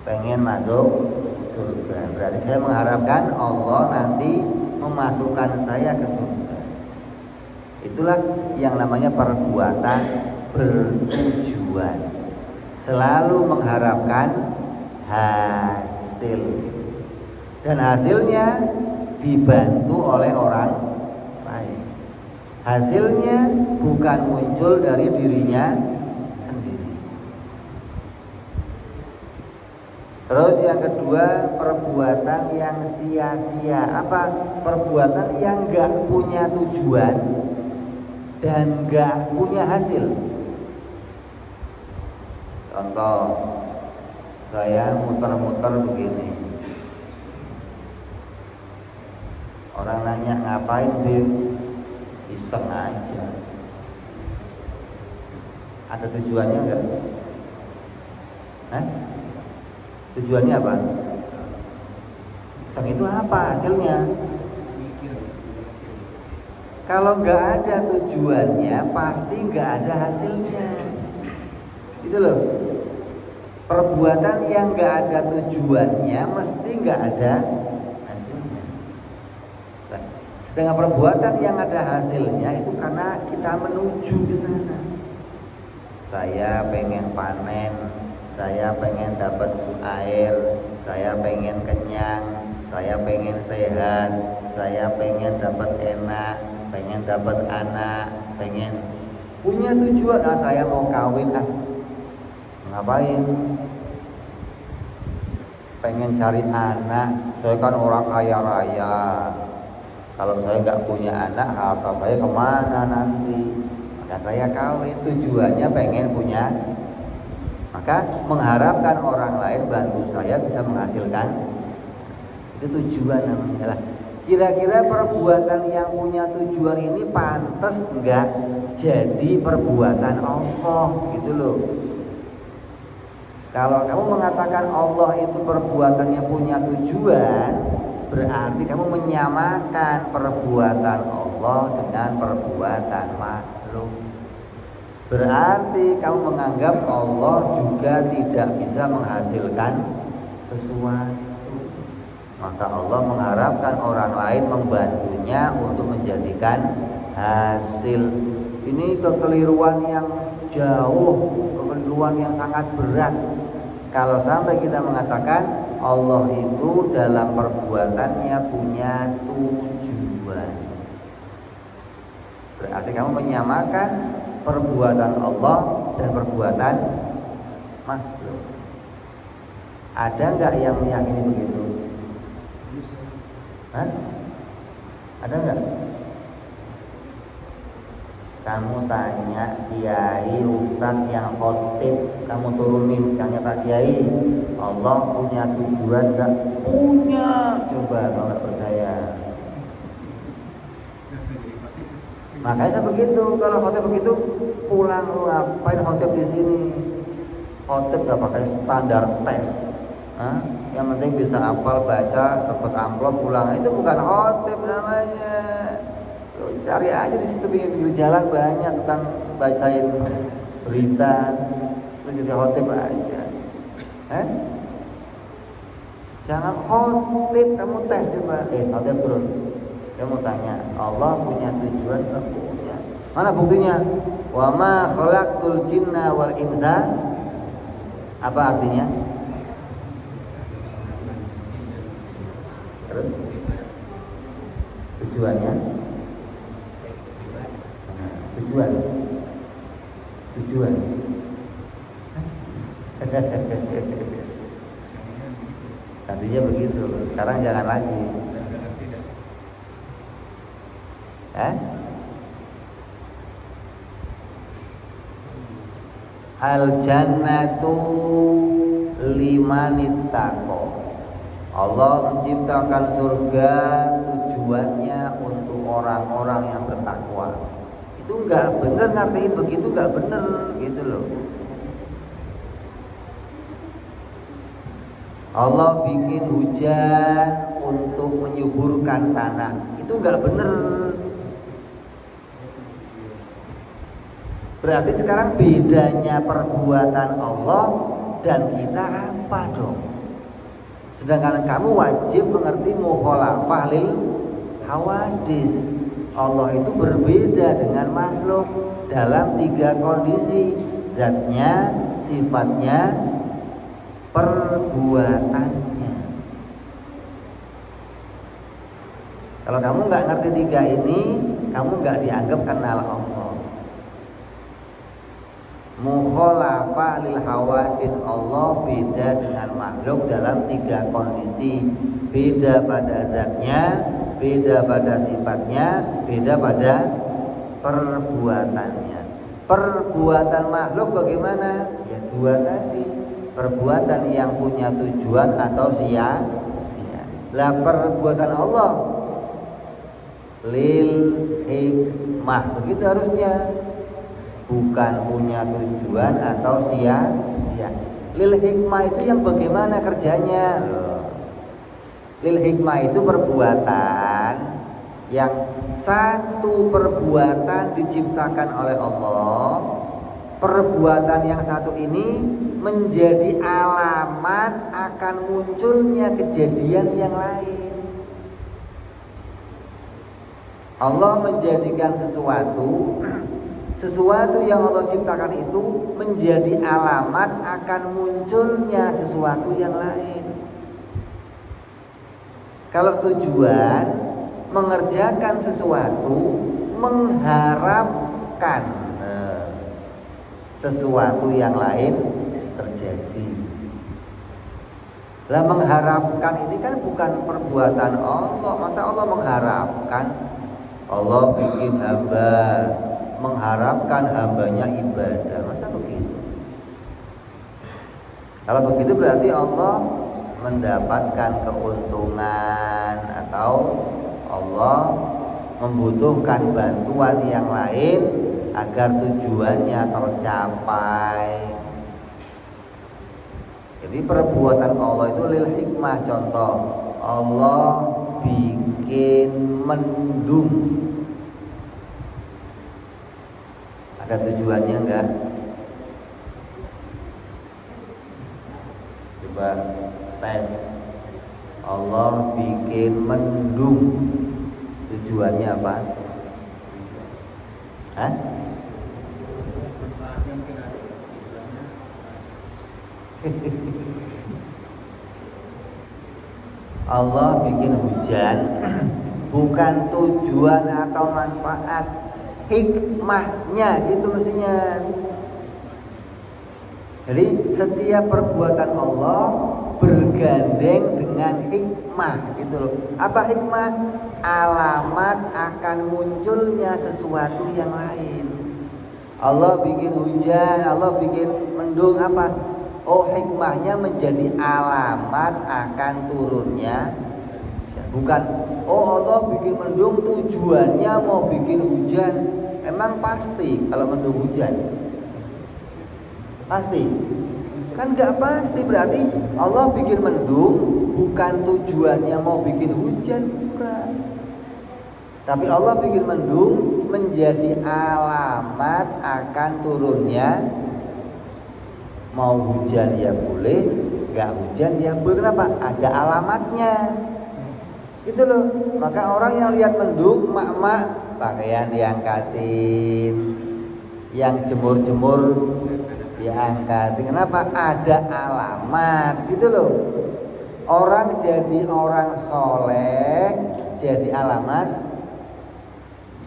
Pengen masuk surga. Berarti saya mengharapkan Allah nanti memasukkan saya ke surga. Itulah yang namanya perbuatan bertujuan. Selalu mengharapkan hasil. Dan hasilnya dibantu oleh orang lain. Hasilnya bukan muncul dari dirinya sendiri. Terus yang kedua, perbuatan yang sia-sia. Apa? Perbuatan yang gak punya tujuan dan gak punya hasil. Contoh, saya muter-muter begini. Orang nanya ngapain Bim? Iseng aja. Ada tujuannya enggak? Tujuannya apa? Iseng itu apa hasilnya? Kalau nggak ada tujuannya, pasti nggak ada hasilnya. Gitu loh. Perbuatan yang nggak ada tujuannya, mesti nggak ada hasilnya. Nah, sedangkan perbuatan yang ada hasilnya itu karena kita menuju ke sana. Saya pengen panen, saya pengen dapat air, saya pengen kenyang, saya pengen sehat, saya pengen dapat enak, pengen dapat anak, pengen punya tujuan. Saya mau kawin, ngapain? Pengen cari anak. Saya kan orang kaya raya. Kalau saya nggak punya anak, harta saya kemana nanti? Maka saya kawin. Tujuannya pengen punya. Maka mengharapkan orang lain bantu saya bisa menghasilkan. Itu tujuan namanya lah. Kira-kira perbuatan yang punya tujuan ini pantas enggak jadi perbuatan Allah gitu loh. Kalau kamu mengatakan Allah itu perbuatannya punya tujuan, berarti kamu menyamakan perbuatan Allah dengan perbuatan makhluk. Berarti kamu menganggap Allah juga tidak bisa menghasilkan sesuatu. Maka Allah mengharapkan orang lain membantunya untuk menjadikan hasil. Ini kekeliruan yang jauh, kekeliruan yang sangat berat. Kalau sampai kita mengatakan Allah itu dalam perbuatannya punya tujuan, berarti kamu menyamakan perbuatan Allah dan perbuatan makhluk. Ada nggak yang meyakini begitu? Ada nggak? Kamu tanya kiai, ustadz yang khotib, kamu turunin, tanya Pak Kiai, Allah punya tujuan nggak? Punya. Coba kalau nggak percaya. Makanya saya begitu, kalau khotib begitu, pulang lu ngapain khotib di sini? Khotib nggak pakai standar tes. Yang penting bisa hafal, baca, dapat amplop, pulang. Itu bukan khotib namanya. Cari aja di situ pinggir-pinggir jalan banyak tukang bacain berita, terus jadi khotib aja. Jangan khotib, kamu tes coba. Khotib turun. Dia mau tanya, Allah punya tujuan nggak? Punya. Mana buktinya? Wa ma khalaqtul jinna wal insa. Apa artinya? Terus tujuannya? Tujuan. Tadinya begitu, sekarang jangan lagi. Al jannatu limanittaqo. Allah menciptakan surga tujuannya untuk orang-orang yang bertakwa. Itu nggak benar, ngertiin begitu nggak benar gitu loh. Allah bikin hujan untuk menyuburkan tanah, itu nggak benar. Berarti sekarang bedanya perbuatan Allah dan kita apa dong? Sedangkan kamu wajib mengerti mukhalafah lil hawadis. Allah itu berbeda dengan makhluk dalam 3 kondisi: zatnya, sifatnya, perbuatannya. Kalau kamu nggak ngerti 3 ini, kamu nggak dianggap kenal Allah. Mukhalafah lil hawadis, Allah beda dengan makhluk dalam 3 kondisi: beda pada zatnya, beda pada sifatnya, beda pada perbuatannya. Perbuatan makhluk bagaimana? Ya 2 tadi. Perbuatan yang punya tujuan atau sia-sia. Lah perbuatan Allah lil hikmah, begitu harusnya. Bukan punya tujuan atau sia-sia. Lil hikmah itu yang bagaimana kerjanya? Lil hikmah itu perbuatan yang satu perbuatan diciptakan oleh Allah. Perbuatan yang satu ini menjadi alamat akan munculnya kejadian yang lain. Allah menjadikan sesuatu yang Allah ciptakan itu menjadi alamat akan munculnya sesuatu yang lain. Kalau tujuan mengerjakan sesuatu mengharapkan sesuatu yang lain terjadi. Lah mengharapkan ini kan bukan perbuatan Allah. Masa Allah mengharapkan? Allah bikin hamba, mengharapkan hambanya ibadah. Masa begitu? Kalau begitu berarti Allah mendapatkan keuntungan atau Allah membutuhkan bantuan yang lain agar tujuannya tercapai. Jadi perbuatan Allah itu lil hikmah. Contoh, Allah bikin mendung. Ada tujuannya enggak? Coba tes. Allah bikin mendung. Tujuannya apa? Hah? Allah bikin hujan bukan tujuan atau manfaat, hikmahnya gitu mestinya. Jadi setiap perbuatan Allah bergandeng dengan hikmah gitu loh. Apa hikmah? Alamat akan munculnya sesuatu yang lain. Allah bikin hujan, Allah bikin mendung, apa? Oh, hikmahnya menjadi alamat akan turunnya hujan. Bukan, oh Allah bikin mendung tujuannya mau bikin hujan. Emang pasti kalau mendung hujan? Pasti? Kan gak pasti. Berarti Allah bikin mendung bukan tujuannya mau bikin hujan, bukan. Tapi Allah bikin mendung menjadi alamat akan turunnya. Mau hujan ya boleh, gak hujan ya boleh. Kenapa? Ada alamatnya. Gitu loh. Maka orang yang lihat mendung, mak-mak pakaian diangkatin, yang jemur-jemur diangkatin. Kenapa? Ada alamat. Gitu loh. Orang jadi orang soleh, jadi alamat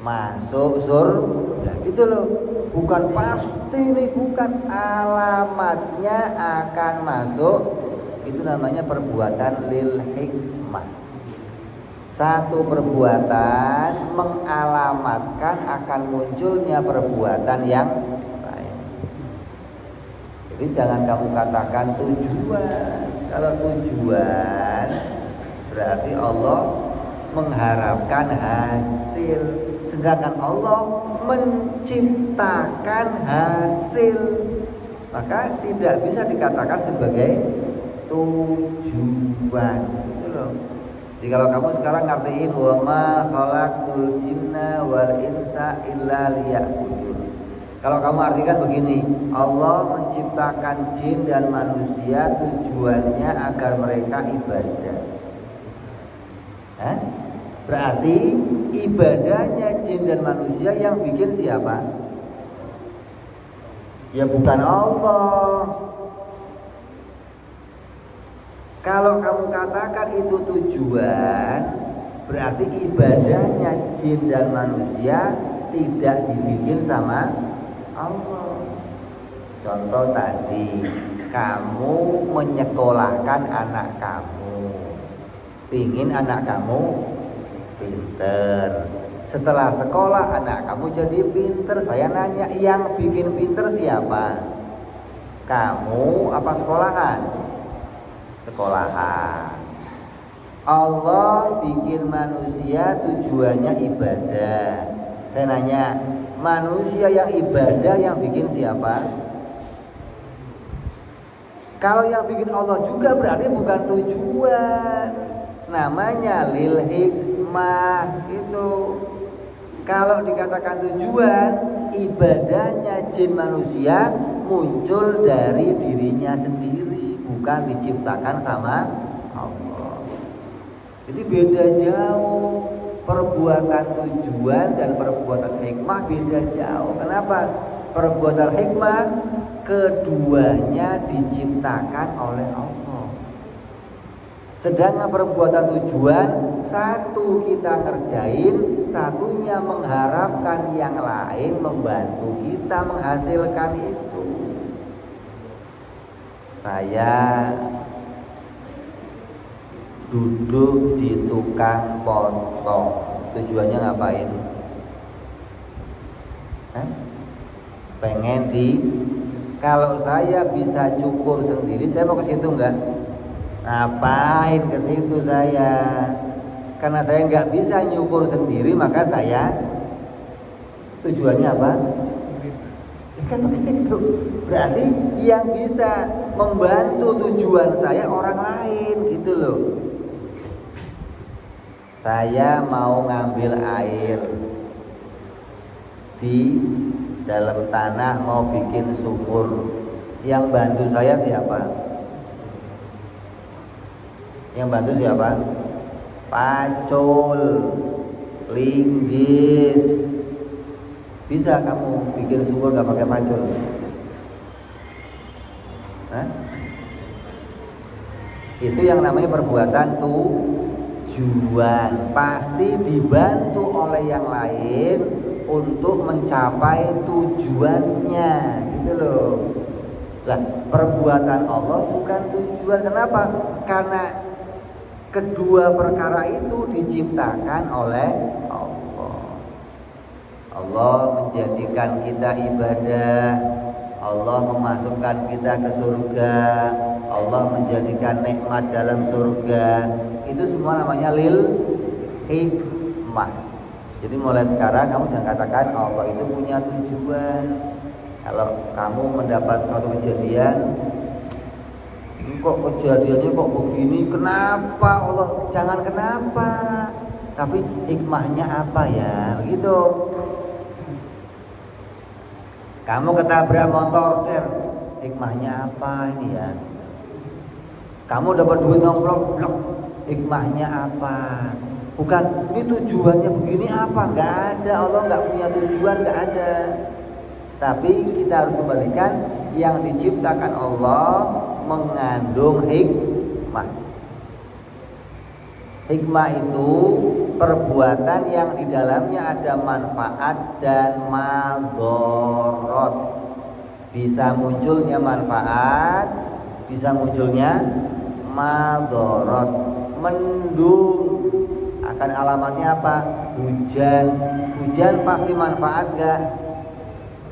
masuk surga. Gitu loh. Bukan pasti nih, bukan, alamatnya akan masuk. Itu namanya perbuatan lil hikmah. Satu perbuatan mengalamatkan akan munculnya perbuatan yang lain. Jadi jangan kamu katakan tujuan. Kalau tujuan berarti Allah mengharapkan hasil. Sedangkan Allah menciptakan hasil, maka tidak bisa dikatakan sebagai tujuan. Gitu loh. Jadi kalau kamu sekarang ngertiin wa ma khalaqtul jinna wal insa illa liya'budun, Kalau kamu artikan begini, Allah menciptakan jin dan manusia tujuannya agar mereka ibadah. Berarti ibadahnya jin dan manusia yang bikin siapa? Ya bukan Allah. Kalau kamu katakan itu tujuan, berarti ibadahnya jin dan manusia tidak dibikin sama Allah. Contoh tadi, kamu menyekolahkan anak kamu, pingin anak kamu pinter. Setelah sekolah anak kamu jadi pinter. Saya nanya, yang bikin pinter siapa? Kamu apa sekolahan? Sekolahan. Allah bikin manusia tujuannya ibadah. Saya nanya, manusia yang ibadah yang bikin siapa? Kalau yang bikin Allah juga berarti bukan tujuan. Namanya lil hikmah gitu. Kalau dikatakan tujuan, ibadahnya jin manusia muncul dari dirinya sendiri, bukan diciptakan sama Allah. Jadi beda jauh. Perbuatan tujuan dan perbuatan hikmah beda jauh. Kenapa? Perbuatan hikmah keduanya diciptakan oleh Allah. Sedangkan perbuatan tujuan, satu kita ngerjain, satunya mengharapkan yang lain membantu kita menghasilkan itu. Saya duduk di tukang potong, tujuannya ngapain? Pengen kalau saya bisa cukur sendiri, saya mau ke situ enggak? Ngapain ke situ saya? Karena saya nggak bisa nyukur sendiri, maka saya tujuannya apa? Kan begitu. Berarti yang bisa membantu tujuan saya orang lain gitu loh. Saya mau ngambil air di dalam tanah, mau bikin sumur. Yang bantu saya siapa? Yang bantu siapa? Pacul, linggis. Bisa kamu bikin sumur gak pakai pacul? Itu yang namanya perbuatan tujuan. Pasti dibantu oleh yang lain untuk mencapai tujuannya, gitu loh. Nah, perbuatan Allah bukan tujuan. Kenapa? Karena kedua perkara itu diciptakan oleh Allah. Allah menjadikan kita ibadah, Allah memasukkan kita ke surga, Allah menjadikan nikmat dalam surga. Itu semua namanya lil hikmah. Jadi mulai sekarang kamu jangan katakan Allah itu punya tujuan. Kalau kamu mendapat suatu kejadian, kok kejadiannya kok begini, kenapa Allah? Jangan kenapa, tapi hikmahnya apa ya, begitu. Kamu ketabrak motor, hikmahnya apa ini ya? Kamu dapat duit nomplok, hikmahnya apa? Bukan ini tujuannya begini apa? Gak ada. Allah gak punya tujuan, gak ada. Tapi kita harus kembalikan, yang diciptakan Allah mengandung hikmah. Hikmah itu perbuatan yang di dalamnya ada manfaat dan madharat. Bisa munculnya manfaat, bisa munculnya madharat. Mendung akan alamatnya apa? Hujan. Hujan pasti manfaat gak?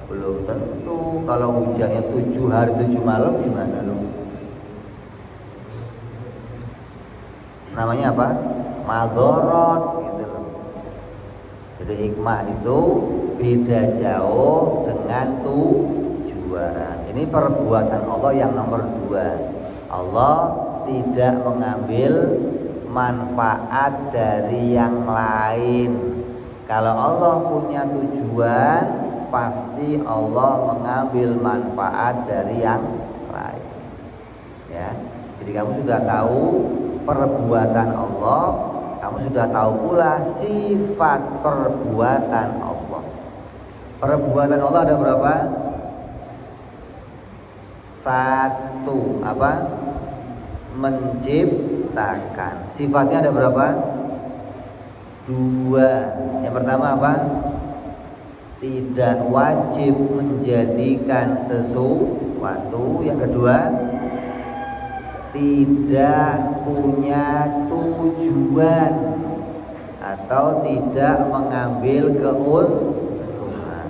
Belum tentu. Kalau hujannya 7 hari 7 malam gimana lu? Namanya apa? Madharat gitu loh. Jadi hikmah itu beda jauh dengan tujuan. Ini perbuatan Allah yang nomor 2. Allah tidak mengambil manfaat dari yang lain. Kalau Allah punya tujuan, pasti Allah mengambil manfaat dari yang lain. Ya, jadi kamu sudah tahu perbuatan Allah, kamu sudah tahu pula sifat perbuatan Allah. Perbuatan Allah ada berapa? Satu, apa? Menciptakan. Sifatnya ada berapa? Dua. Yang pertama apa? Tidak wajib menjadikan sesuatu. Yang kedua, tidak punya tujuan atau tidak mengambil keuntungan.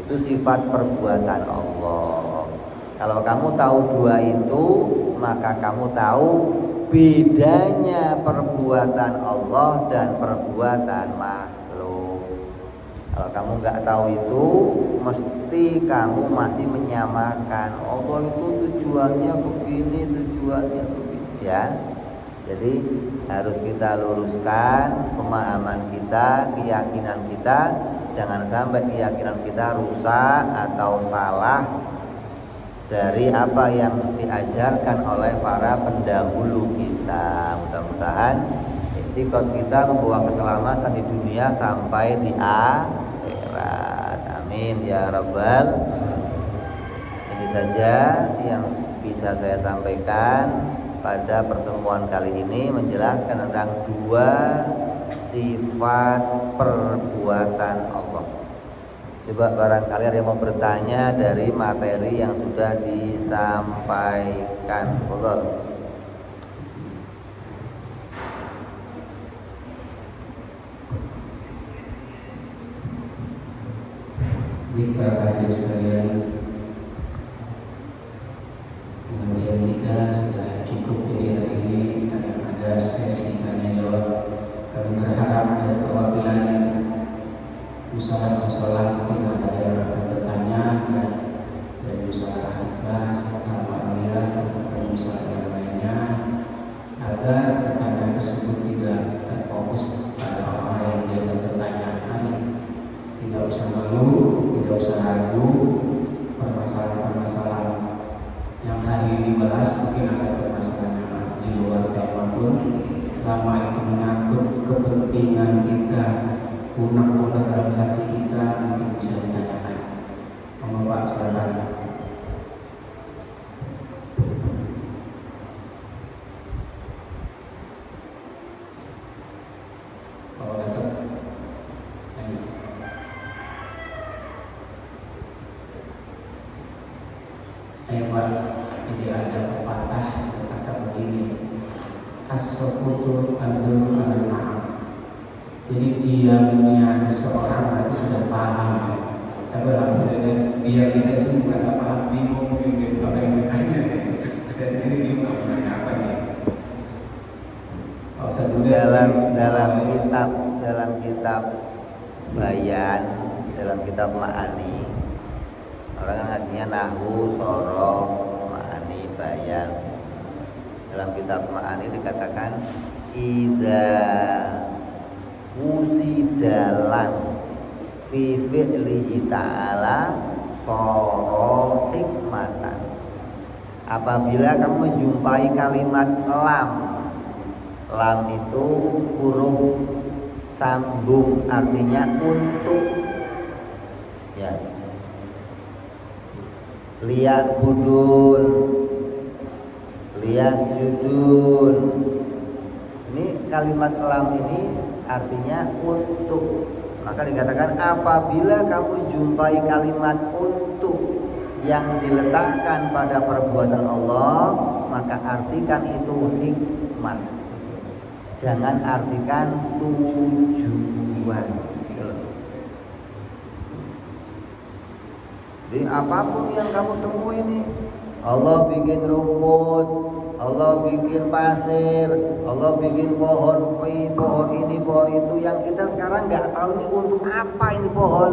Itu sifat perbuatan Allah. Kalau kamu tahu dua itu, maka kamu tahu bedanya perbuatan Allah dan perbuatan makhluk. Kalau kamu nggak tahu itu, mesti kamu masih menyamakan Allah itu tujuannya begini, tujuannya begini, ya. Jadi harus kita luruskan pemahaman kita, keyakinan kita. Jangan sampai keyakinan kita rusak atau salah dari apa yang diajarkan oleh para pendahulu kita. Mudah-mudahan itikad kita membawa keselamatan di dunia sampai di akhirat. Amin ya rabbal. Ini saja yang bisa saya sampaikan pada pertemuan kali ini, menjelaskan tentang dua sifat perbuatan Allah. Coba barangkali ada yang mau bertanya dari materi yang sudah disampaikan. Betul. Baik Bapak sekalian, pengajian kita sudah cukup di hari ini. Akan ada sesi tanya jawab. Kami berharap dari perwakilan musalah tidak ada yang akan bertanya, dan dari musalah ikhlas, alhamdulillah, dan musalah yang lainnya, agar pertanyaan tersebut tidak terfokus pada orang yang biasa bertanya. Tidak usah malu, tidak usah ragu. Permasalahan-permasalahan yang hari ini dibahas, mungkin ada permasalahan di luar tema pun, selama itu menyangkut kepentingan kita, unek-unek dalam hati kita, mungkin bisa ditanyakan. Mohon Pak silakan. Jadi ada pepatah berkata begini, as-sukutu adul al-ma'am. Jadi diamnya seseorang tadi sudah paham, ya. Tapi alhamdulillah dia kita sih nggak paham, bingung mungkin apa yang ditanya. Saya sendiri bingung apa nanya apa nih. Dalam kitab bayan, dalam kitab ma'ani, orang kan ngasihnya nahwu, sorof, ma'ani, bayan. Dalam kitab ma'ani dikatakan idza wusidalan fi fi'lihi ta'ala soro hikmatan. Apabila kamu menjumpai kalimat lam, lam itu huruf sambung, artinya untuk, ya. Lihat budun, lihat judun. Ini kalimat lam ini artinya untuk. Maka dikatakan apabila kamu jumpai kalimat untuk yang diletakkan pada perbuatan Allah, maka artikan itu hikmah. Jangan artikan tujuan. Jadi apapun yang kamu temui ini, Allah bikin rumput, Allah bikin pasir, Allah bikin pohon ini, pohon itu, yang kita sekarang nggak tahu ini untuk apa ini pohon.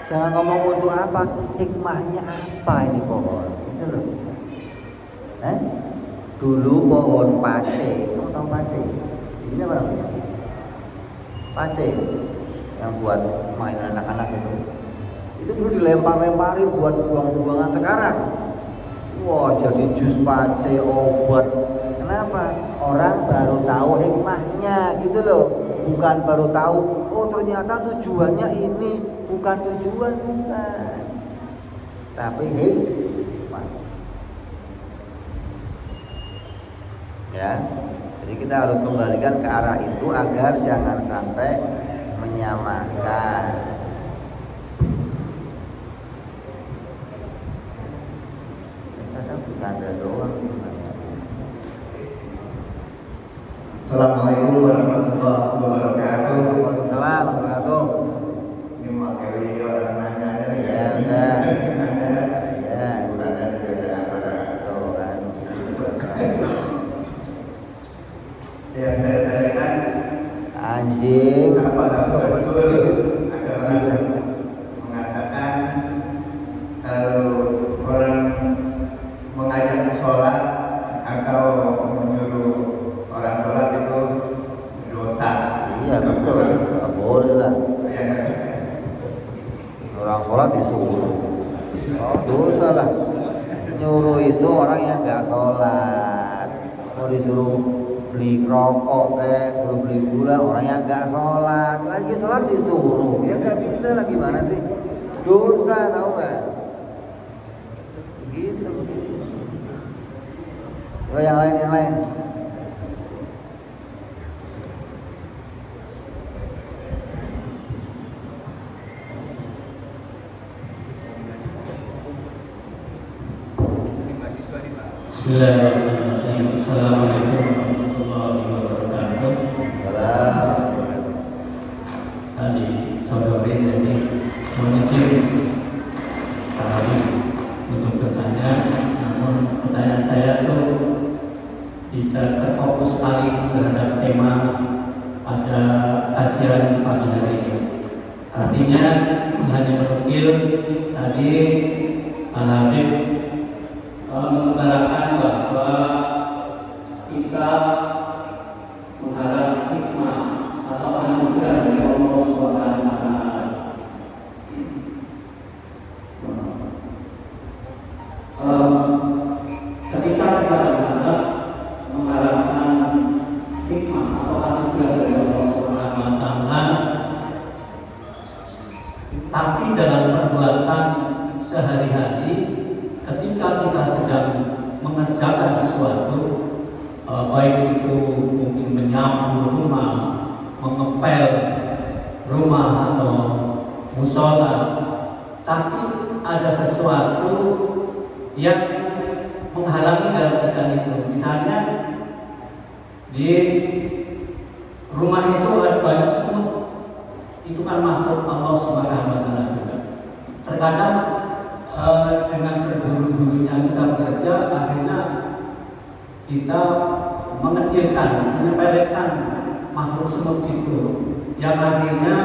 Jangan ngomong untuk apa, hikmahnya apa ini pohon. Gitu loh. Dulu pohon pace, kamu tahu pace? Di sini apa namanya? Pace. yang buat main anak-anak itu dulu dilempar-lempari buat buang-buangan. Sekarang wah jadi jus pace, obat. Kenapa? Orang baru tahu hikmahnya gitu loh. Bukan baru tahu, oh ternyata tujuannya ini. Bukan tujuan, bukan. Tapi hikmah. Ya. Jadi kita harus kembalikan ke arah itu agar jangan sampai menyamakan. Kadang bercanda doang. Assalamualaikum warahmatullahi wabarakatuh. Waalaikumsalam warahmatullahi wabarakatuh. Ini materi orang nanya nih Ya, ya. ya. Bulannya juga ada. Tuh kan. Yang saya tanyakan Anjing. apakah betul ada Silakan. orang mengatakan kalau orang mengajak sholat atau menyuruh orang sholat itu dosa? Iya betul. Nggak boleh lah. Ya. Orang sholat disuruh. Dosa lah. Nyuruh itu orang yang nggak sholat. Mau disuruh beli rokok suruh beli gula, orang yang nggak sholat. Lagi sholat disuruh, ya nggak bisa lah, gimana sih? Dosa, tahu nggak? Begitu. Oh, yang lain. Bismillahirrahmanirrahim. Assalamualaikum warahmatullahi wabarakatuh. Salam. Tadi saudari jadi mengizin kami untuk bertanya, namun pertanyaan saya itu tidak terfokus sekali terhadap tema pada kajian pagi hari ini. Artinya hanya menukil tadi Pak Habib mengutarakan bahwa kita mengharap hikmah atau anugerah dari Allah Subhanahu wa Ta'ala. Ketika kita mengharapkan hikmah atau anugerah dari Allah Subhanahu wa Ta'ala, tapi dalam perbuatan sehari-hari, ketika kita sedang mengerjakan sesuatu, baik itu mungkin menyapu rumah, mengepel rumah atau musola, tapi ada sesuatu yang menghalangi dalam kerjaan itu. Misalnya di rumah itu ada banyak semut, itu kan makhluk Allah Subhanahu wa Ta'ala juga. Terkadang dengan terburu-burunya kita bekerja, akhirnya kita mengecilkan, menyepelekan makhluk semut itu, yang akhirnya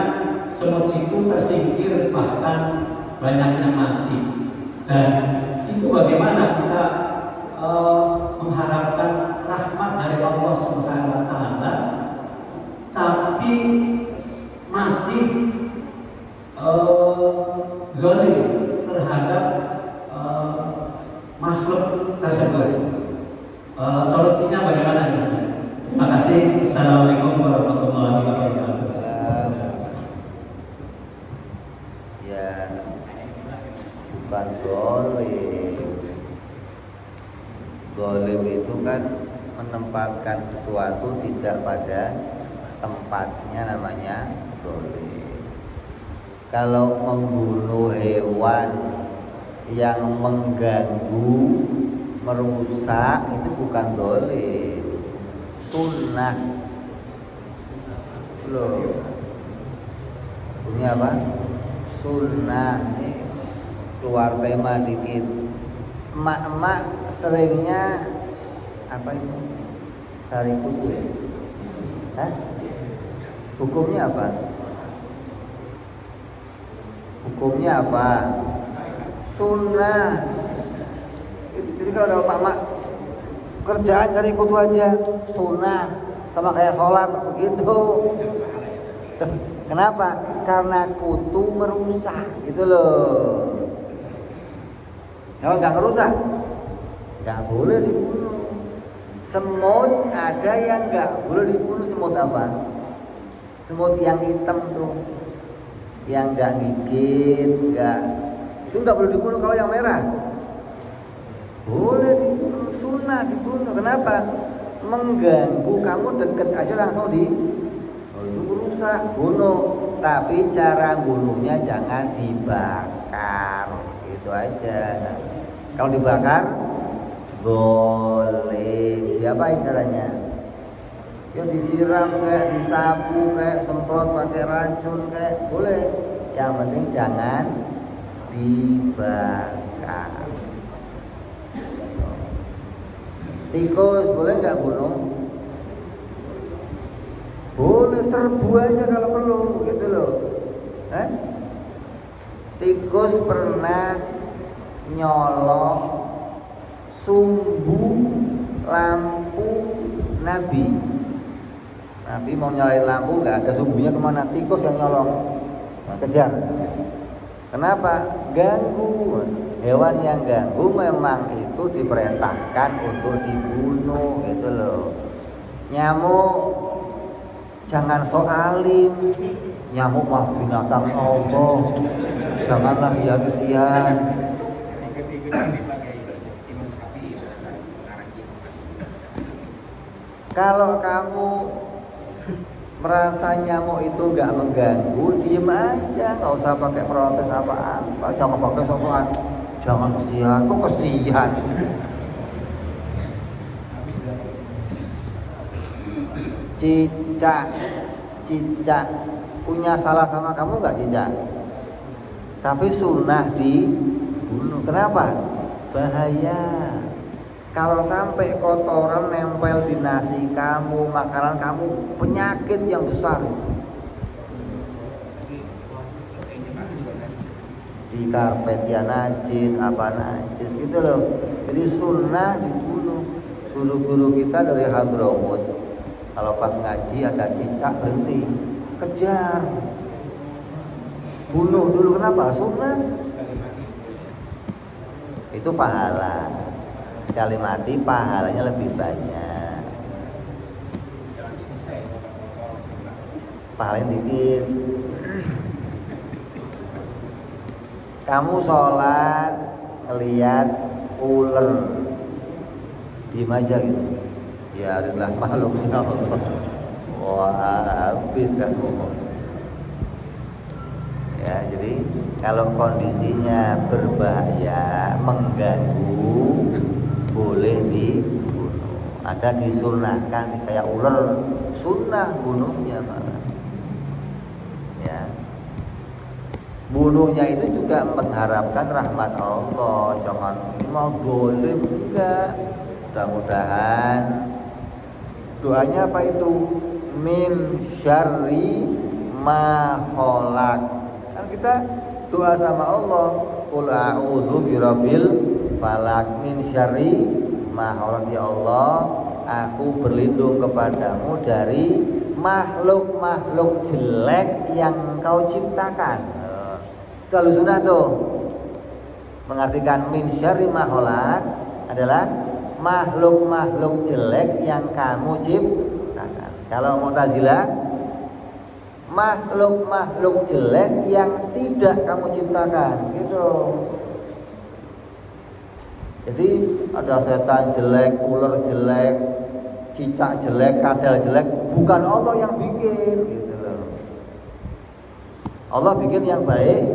semut itu tersingkir, bahkan banyaknya mati. Dan itu bagaimana kita mengharapkan rahmat dari Allah Subhanahu wa Ta'ala, tapi masih zalim terhadap makhluk tersebut. Solusinya bagaimana? Terima kasih. Assalamualaikum warahmatullahi wabarakatuh. Ya, bukan zalim. Zalim itu kan menempatkan sesuatu tidak pada tempatnya, namanya zalim. Kalau membunuh hewan yang mengganggu, merusak, itu bukan zalim, sunnah. Loh, punya apa? Sunnah. Nih, keluar tema dikit. Emak-emak seringnya apa itu? Sari kutu ya? Hah? Hukumnya apa? Hukumnya apa? Sunnah. Jadi kalau ada emak-emak kerjaan cari kutu aja, sunnah, sama kayak sholat begitu. Kenapa? Karena kutu merusak, gitu loh. Kalau nggak ngerusak, nggak boleh dibunuh. Semut ada yang nggak boleh dibunuh. Semut apa? Semut yang hitam tuh, yang nggak gigit, itu nggak boleh dibunuh. Kalau yang merah boleh dibunuh, sunnah dibunuh. Kenapa? Mengganggu kamu deket aja langsung itu rusak, bunuh. Tapi cara bunuhnya jangan dibakar, itu aja. Kalau dibakar boleh. Diapain caranya? Ya disiram kayak disapu kayak semprot pakai racun kayak boleh. Yang penting jangan dibakar. Tikus boleh nggak bunuh? Boleh, serbu aja kalau perlu, gitu loh. Tikus pernah nyolok sumbu lampu Nabi. Nabi mau nyalain lampu, nggak ada sumbunya, kemana? Tikus yang nyolong. Nah, kejar. Kenapa? Ganggu. Hewan yang ganggu memang itu diperintahkan untuk dibunuh, gitu loh. Nyamuk jangan sok alim. Nyamuk mah binatang Allah. Janganlah dia kesian. Kalau kamu merasa nyamuk itu nggak mengganggu, diem aja, nggak usah pakai protes apa-apa, jangan pakai sok-sokan. Jangan kesian, kok kesian? Cicak punya salah sama kamu nggak cicak? Tapi sunnah dibunuh. Kenapa? Bahaya. Kalau sampai kotoran nempel di nasi kamu, makanan kamu, penyakit yang besar itu. Di karpet ya najis, apa najis, gitu loh. Jadi sunnah dibunuh. Guru-guru kita dari Hadramut, kalau pas ngaji ada cicak berhenti, kejar, bunuh dulu. Kenapa? Sunnah. Itu pahala. Sekali mati pahalanya lebih banyak. Pahalanya dikit. Kamu sholat ngeliat ular, diem aja gitu. Biarinlah makhluknya Allah. Wah, habis kamu. Ya, jadi kalau kondisinya berbahaya, mengganggu, boleh dibunuh. Ada disunahkan kayak ular, sunnah bunuhnya malah. Ya. Bunuhnya itu juga mengharapkan rahmat Allah. Jangan ini mau boleh, enggak. Mudah-mudahan doanya apa itu? Min syarri ma khalaq. Kan kita doa sama Allah, qul a'udzu birabbil falaq min syarri ma khalaq. Ya Allah, aku berlindung kepadamu dari makhluk-makhluk jelek yang Engkau ciptakan. Kalau sunnah tuh mengartikan min syarri ma khalaq adalah makhluk-makhluk jelek yang kamu ciptakan. Kalau Mu'tazilah, makhluk-makhluk jelek yang tidak kamu ciptakan, gitu. Jadi ada setan jelek, ular jelek, cicak jelek, kadal jelek, bukan Allah yang bikin, gitu loh. Allah bikin yang baik.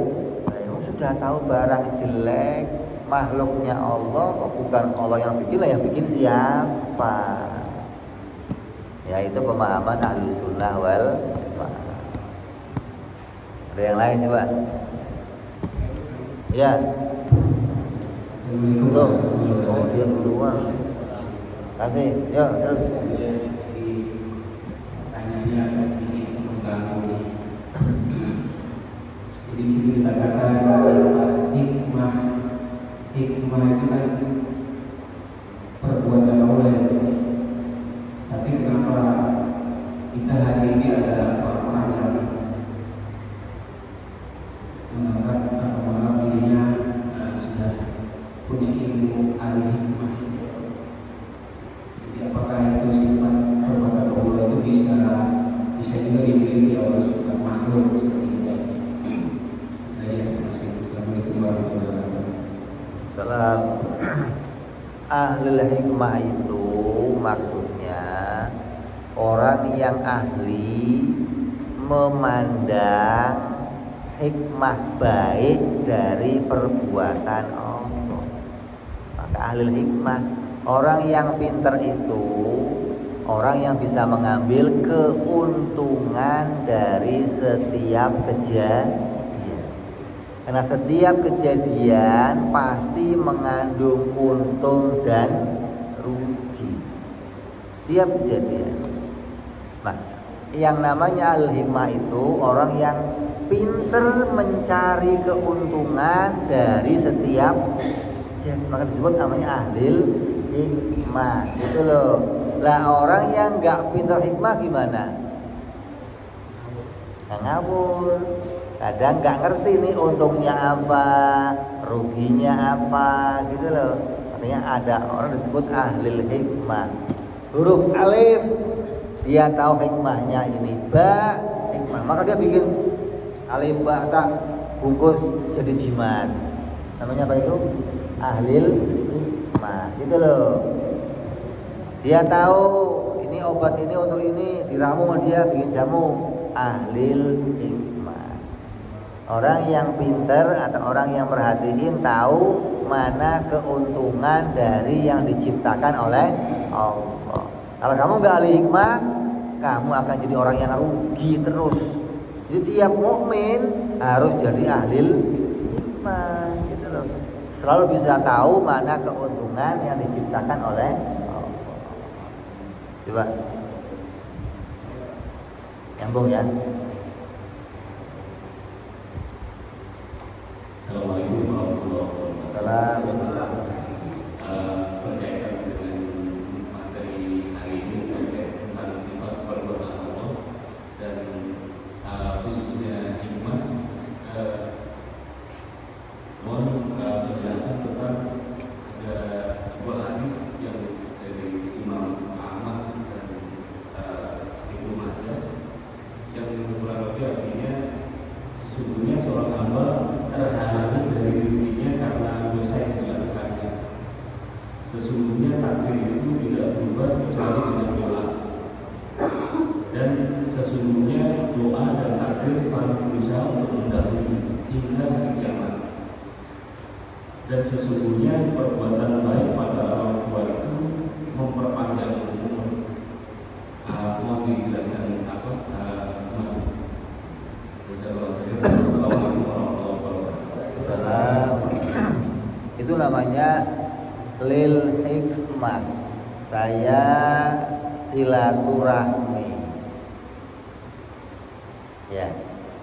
Sudah tahu barang jelek, makhluknya Allah, kok bukan Allah yang bikin, lah yang bikin siapa? Ya, itu pemahaman Ahlus Sunnah wal Jamaah. Ada yang lain coba? Ya. Tuh, oh dia keluar. Kasih, yuk terus. Di sini dikatakan masalah hikmah itu kan perbuatan Allah. Tapi kenapa kita hari ini adalah orang-orang yang menganggap bahwa dirinya sudah punya ilmu ahli hikmah. Jadi apakah itu sifat perbuatan Allah itu bisa juga dimiliki oleh sifat makhluk seperti itu? Saya masih Assalamualaikum warahmatullahi wabarakatuh. Salam. Ahlul hikmah itu maksudnya orang yang ahli memandang hikmah baik dari perbuatan Allah. Maka ahlul hikmah, orang yang pintar itu orang yang bisa mengambil keuntungan dari setiap kejadian. Karena setiap kejadian pasti mengandung untung dan rugi. Setiap kejadian. Nah, yang namanya al-hikmah itu orang yang pinter mencari keuntungan dari setiap kejadian. Maka disebut namanya ahlil hikmah. Gitu loh. Lah orang yang nggak pinter hikmah gimana? Ngawur. Kadang nggak ngerti nih untungnya apa, ruginya apa, gitu loh. Makanya ada orang disebut ahlil hikmah. Huruf alif dia tahu hikmahnya ini ba hikmah, maka dia bikin alif ba tak bungkus jadi jimat. Namanya apa itu? Ahlil hikmah, gitu loh. Dia tahu ini obat ini untuk ini, diramu sama dia bikin jamu. Ahlil hikmah. Orang yang pintar atau orang yang perhatiin tahu mana keuntungan dari yang diciptakan oleh Allah. Kalau kamu nggak ahli hikmah, kamu akan jadi orang yang rugi terus. Jadi tiap mukmin harus jadi ahli hikmah, gitu loh. Selalu bisa tahu mana keuntungan yang diciptakan oleh Allah. Coba nyambung ya. Assalamualaikum warahmatullahi wabarakatuh. Salam. Berkaitan dengan materi hari ini terkait tentang sifat perbuatan Allah dan khususnya hikmah. Mohon penjelasan tentang ada sebuah hadis yang dari Imam Ahmad dan Ibnu Majah yang kurang lebih artinya sesungguhnya seorang hamba terhalangi dari rezekinya karena dosa yang dilakukannya. Sesungguhnya takdir itu tidak berubah kecuali dengan doa. Dan sesungguhnya doa dan takdir saling berusaha untuk mendahului hingga hari kiamat. Dan sesungguhnya perbuatan baik pada orang tua itu memperpanjang umur. Mau dijelaskan apa? Assalamualaikum warahmatullahi wabarakatuh. Salam. Itu namanya lil hikmah. Saya silaturahmi. Ya,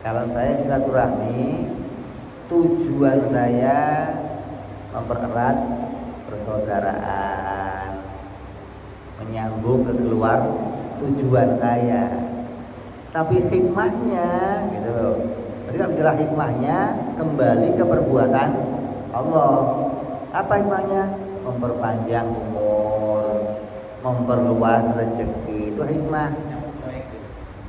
kalau saya silaturahmi, tujuan saya mempererat persaudaraan, menyambung ke keluar tujuan saya. Tapi hikmahnya, gitu loh. Berarti kalau bicara hikmahnya kembali ke perbuatan Allah. Apa hikmahnya? Memperpanjang umur, memperluas rezeki, itu hikmah.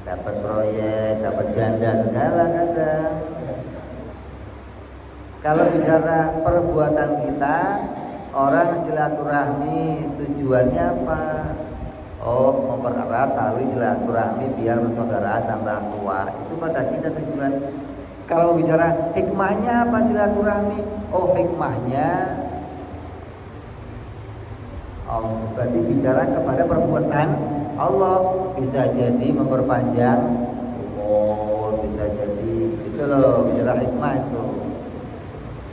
Dapat proyek, dapat janda segala kadang. Kalau bicara perbuatan kita, orang silaturahmi tujuannya apa? Oh, mempererat tali silaturahmi biar persaudaraan tambah kuat. Itu pada kita tujuan. Kalau bicara hikmahnya apa silaturahmi? Oh, hikmahnya berarti bicara kepada perbuatan Allah. Bisa jadi memperpanjang umur, bisa jadi itu loh bicara hikmah itu.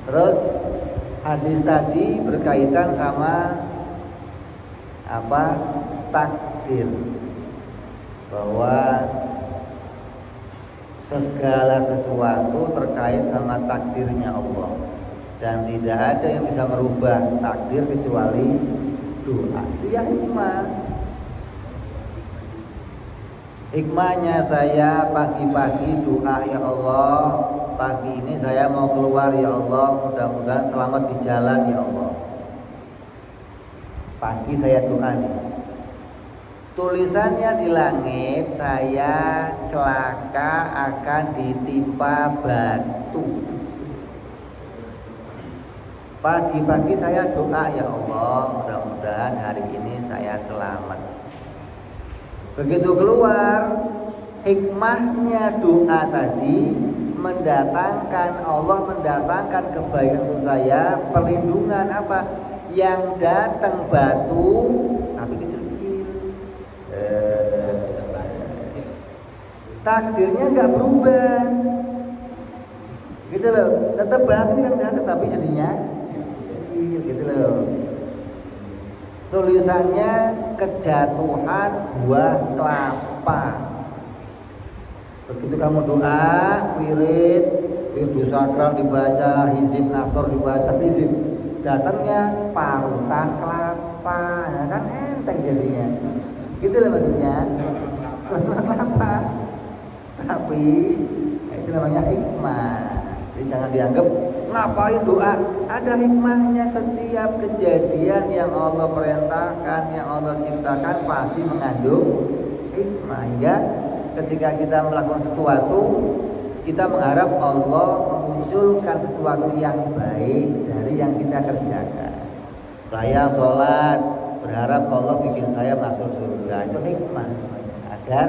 Terus hadis tadi berkaitan sama apa? Takdir, bahwa segala sesuatu terkait sama takdirnya Allah dan tidak ada yang bisa merubah takdir kecuali doa. Itu yang hikmah. Hikmahnya saya pagi-pagi doa, ya Allah pagi ini saya mau keluar ya Allah, mudah-mudahan selamat di jalan ya Allah. Pagi saya doa nih. Tulisannya di langit, saya celaka akan ditimpa batu. Pagi-pagi saya doa ya Allah, mudah-mudahan hari ini saya selamat. Begitu keluar, hikmahnya doa tadi Allah mendatangkan kebaikan untuk saya, perlindungan apa? Yang datang batu tapi kecil-kecil. Takdirnya nggak berubah, gitu loh. Tetap batu yang datang tapi jadinya kecil, gitu loh. Tulisannya kejatuhan buah kelapa. Begitu kamu doa, wirid sakral dibaca, hizib nasor dibaca, hizib datangnya parutan kelapa, ya kan enteng jadinya. Gitu loh maksudnya. Sama kelapa. Tapi itu namanya hikmah. Jadi jangan dianggap ngapain doa. Ada hikmahnya, setiap kejadian yang Allah perintahkan, yang Allah ciptakan pasti mengandung hikmah. Hingga ketika kita melakukan sesuatu, kita mengharap Allah memunculkan sesuatu yang baik dari yang kita kerjakan. Saya sholat, berharap Allah bikin saya masuk surga. Itu hikmah. Agar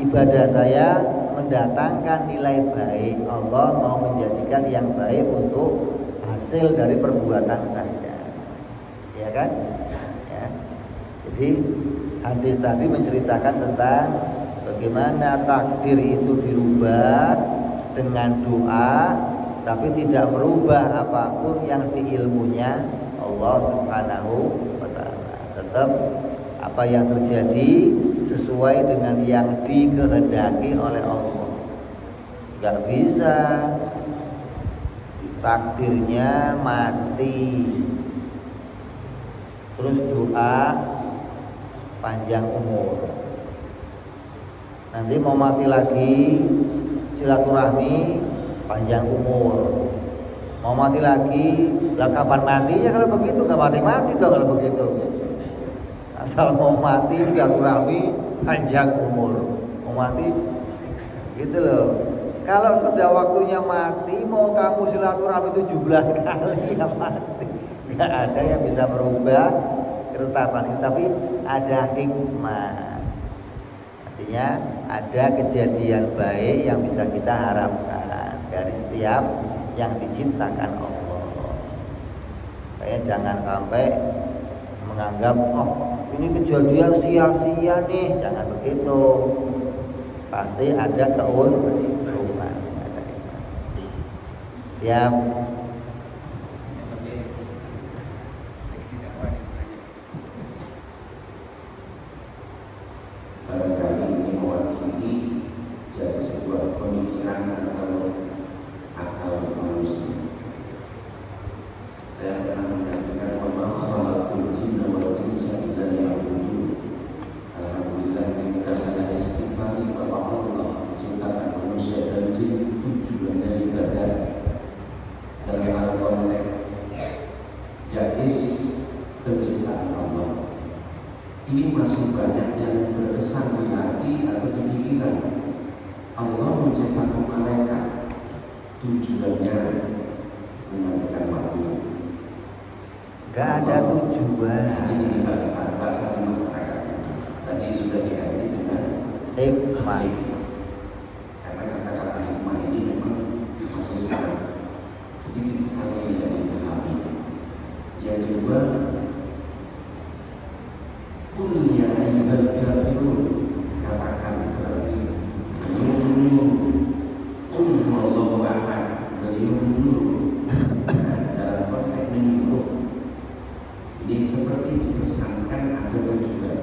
ibadah saya mendatangkan nilai baik. Allah mau menjadikan yang baik untuk hasil dari perbuatan saya. Ya kan? Ya. Jadi hadis tadi menceritakan tentang bagaimana takdir itu dirubah dengan doa, tapi tidak merubah apapun yang diilmunya Allah Subhanahu wa ta'ala. Tetap apa yang terjadi sesuai dengan yang dikehendaki oleh Allah. Gak bisa takdirnya mati terus doa panjang umur, nanti mau mati lagi silaturahmi panjang umur, mau mati lagi lah kapan matinya kalau begitu? Gak mati-mati dong kalau begitu. Asal mau mati silaturahmi panjang umur, mau mati gitu loh. Kalau sudah waktunya mati, mau kamu silaturahmi 17 kali ya mati. Gak ada yang bisa merubah ketetapan itu, tapi ada hikmah. Artinya ada kejadian baik yang bisa kita harapkan dari setiap yang diciptakan Allah. Kayak jangan sampai menganggap ini kejadian sia-sia nih, jangan begitu. Pasti ada keuntungan. Siap. Barangkali ini mewakili dari sebuah pemikiran atau akal manusia. Saya pernah mengatakan khalaqul jinna wal insa illa liya'budun. Alhamdulillah kita sangat istighfar kepada Allah menciptakan manusia dan jin tujuannya ibadah. Dalam hal konteks jais penciptaan Allah ini masih banyak yang berkesan di hati atau di pikiran. Allah menciptakan malaikat tujuannya menyampaikan wahyu. Gak ada tujuan. Ini bahasa di masyarakat. Tadi sudah diganti dengan Hikmah. Karena kata-kata hikmah ini memang masih sedikit sekali yang dipahami. Yang kedua, qul ya ayyuhal kafirun, katakan berarti qul huwallahu ahad, dalam konteks menyuruh. Ini seperti dikesankan ada tujuan.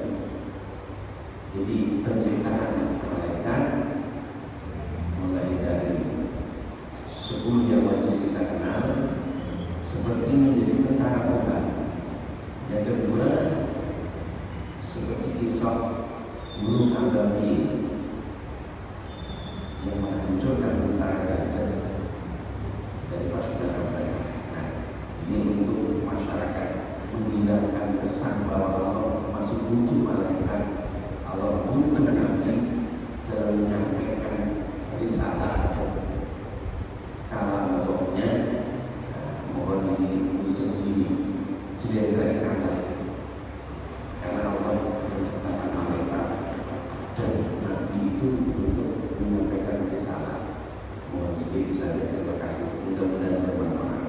Jadi penciptaan malaikat mulai dari sepuluh yang wajib kita kenal seperti menjadi tentara Tuhan. Yang kedua seperti kisah burung ababil yang menghancurkan itu untuk menyampaikan risalah. Mohon sedikit saja, terima kasih. Mudah-mudahan bermanfaat.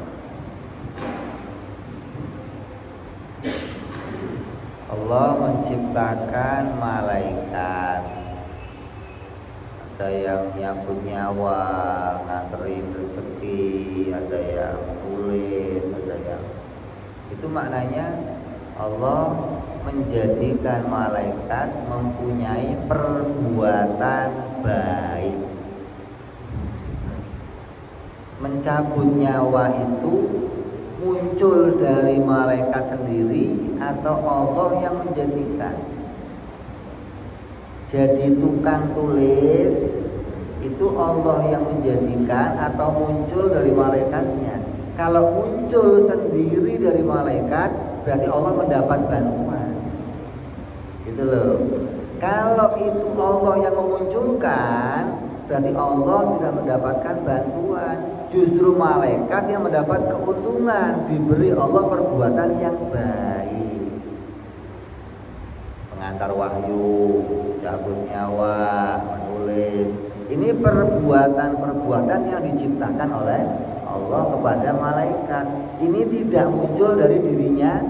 Allah menciptakan malaikat. Ada yang nyabut nyawa, nganterin rezeki, ada yang tulis, ada yang itu maknanya Allah menjadikan malaikat mempunyai perbuatan baik. Mencabut nyawa itu muncul dari malaikat sendiri atau Allah yang menjadikan. Jadi tukang tulis itu Allah yang menjadikan atau muncul dari malaikatnya. Kalau muncul sendiri dari malaikat berarti Allah mendapat bantuan. Gitu loh. Kalau itu Allah yang memunculkan berarti Allah tidak mendapatkan bantuan. Justru malaikat yang mendapat keuntungan, diberi Allah perbuatan yang baik. Pengantar wahyu, cabut nyawa, menulis. Ini perbuatan-perbuatan yang diciptakan oleh Allah kepada malaikat. Ini tidak muncul dari dirinya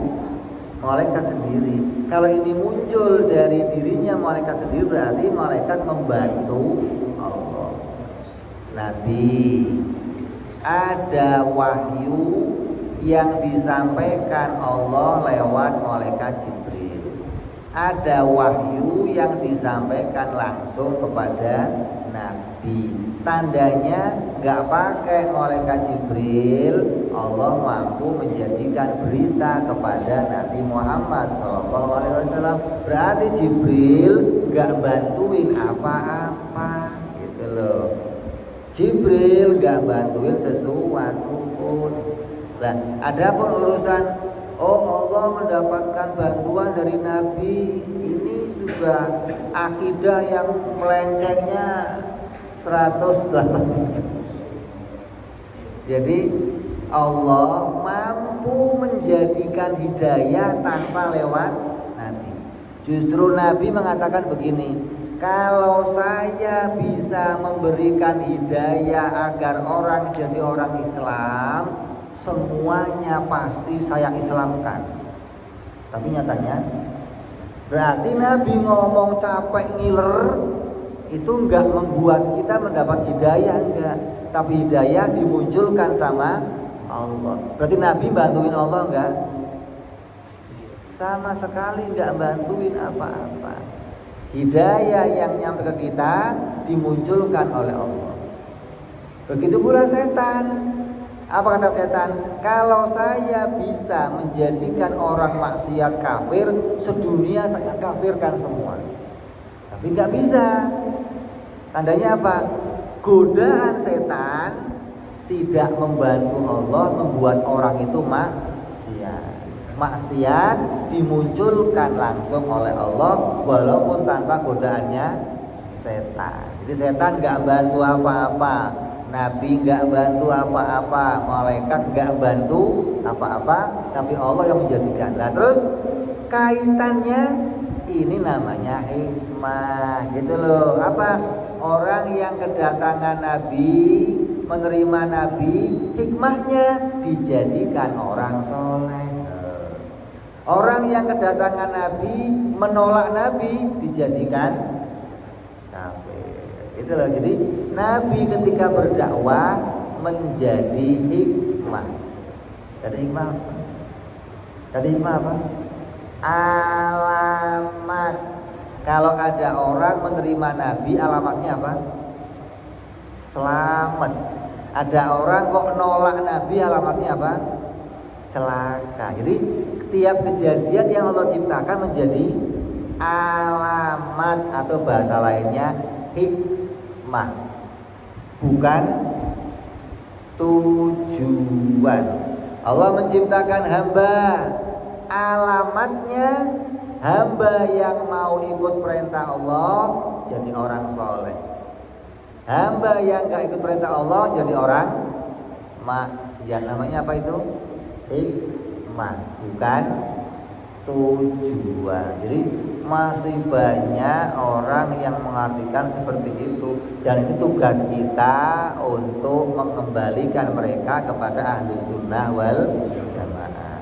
malaikat sendiri. Kalau ini muncul dari dirinya malaikat sendiri berarti malaikat membantu Allah. Nabi, ada wahyu yang disampaikan Allah lewat malaikat Jibril. Ada wahyu yang disampaikan langsung kepada Nabi. Tandanya gak pakai malaikat Jibril, Allah mampu menjadikan berita kepada Nabi Muhammad SAW. Berarti Jibril gak bantuin apa-apa, gitu loh. Jibril gak bantuin sesuatu pun. Nah, adapun urusan Allah mendapatkan bantuan dari Nabi, ini sudah akidah yang melencengnya 180. Jadi Allah mampu menjadikan hidayah tanpa lewat Nabi. Justru Nabi mengatakan begini, kalau saya bisa memberikan hidayah agar orang jadi orang Islam, semuanya pasti saya Islamkan. Tapi nyatanya berarti Nabi ngomong capek ngiler itu enggak membuat kita mendapat hidayah, enggak. Tapi hidayah dimunculkan sama Allah. Berarti Nabi bantuin Allah enggak? Sama sekali enggak bantuin apa-apa. Hidayah yang nyampe ke kita dimunculkan oleh Allah. Begitu pula setan. Apa kata setan? Kalau saya bisa menjadikan orang maksiat kafir, sedunia saya kafirkan semua. Tapi nggak bisa. Tandanya apa? Godaan setan tidak membantu Allah membuat orang itu maksiat. Maksiat dimunculkan langsung oleh Allah walaupun tanpa godaannya setan. Jadi setan nggak bantu apa-apa. Nabi gak bantu apa-apa, malaikat gak bantu apa-apa, tapi Allah yang menjadikan. Nah terus kaitannya ini namanya hikmah, gitu loh. Apa? Orang yang kedatangan Nabi, menerima Nabi, hikmahnya dijadikan orang soleh. Orang yang kedatangan Nabi, menolak Nabi, dijadikan kafir. Itu loh. Jadi Nabi ketika berdakwah menjadi hikmah. Tadi hikmah apa? Tadi hikmah apa? Alamat. Kalau ada orang menerima Nabi, alamatnya apa? Selamat. Ada orang kok nolak Nabi, alamatnya apa? Celaka. Jadi tiap kejadian yang Allah ciptakan menjadi alamat atau bahasa lainnya hikmah, bukan tujuan. Allah menciptakan hamba, alamatnya hamba yang mau ikut perintah Allah jadi orang soleh. Hamba yang gak ikut perintah Allah jadi orang maksiat. Namanya apa itu? Hikmah, bukan tujuan. Jadi masih banyak orang yang mengartikan seperti itu, dan itu tugas kita untuk mengembalikan mereka kepada Ahlus Sunnah wal Jamaah.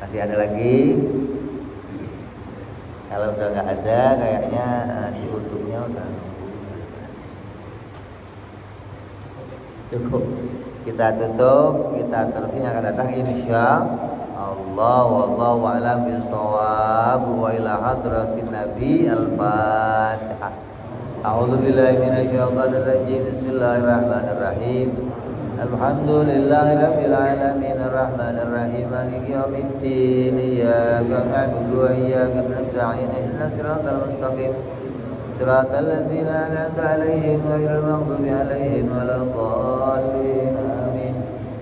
Masih ada lagi? Kalau udah nggak ada, kayaknya si uduknya udah cukup. Kita tutup, kita terusin yang akan datang insya Allah. Wallahu a'lam bishawab. Wa ila hadratin Nabi al-Fatihah. A'udzu billahi minasyaitonir rajim. Bismillahirrahmanirrahim. Alhamdulillahirabbil alamin arrahmanir rahim maliki yaumiddin iyyaka na'budu wa iyyaka nasta'in ihdinas siratal mustaqim siratal ladzina an'amta 'alaihim ghairil maghdubi 'alaihim waladdallin amin.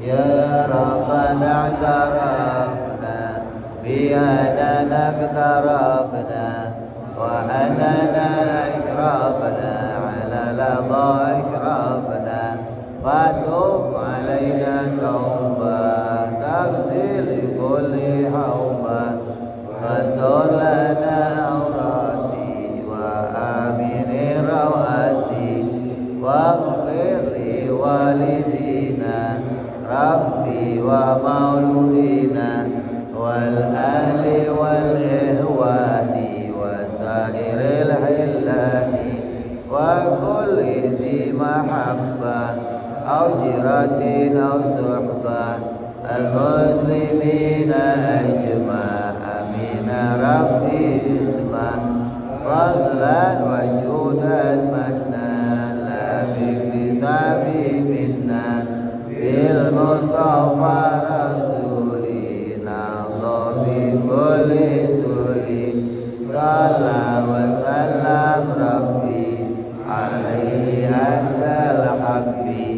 Ya rabbana i'tarafna bi anana iktarafna wa anana israfna 'ala ladha israfna وتب علينا توبة تغسل كل حوبة واستر لنا عوراتي وآمن رواتي واغفر لوالدينا ربي ومولودينا والأهل والإخوان وسائر الحلان وكل ذي محبة أو جيرة أو صحبة المسلمين أجمع آمين ربي اسمع فضلا وجودا منا لا باكتساب منا بالمصطفى رسولنا الله بكل سولي صلى وسلم ربي عليه أنت الحبي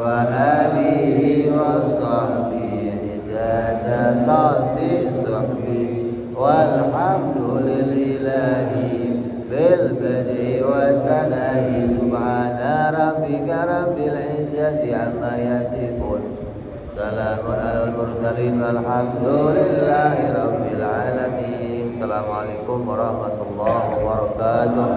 وآله وصحبه حداد تعصي صحبي والحمد لله بالبدء والتناهي سبحان ربك رب العزة عما يصفون سلام على المرسلين والحمد لله رب العالمين. Assalamualaikum warahmatullahi wabarakatuh.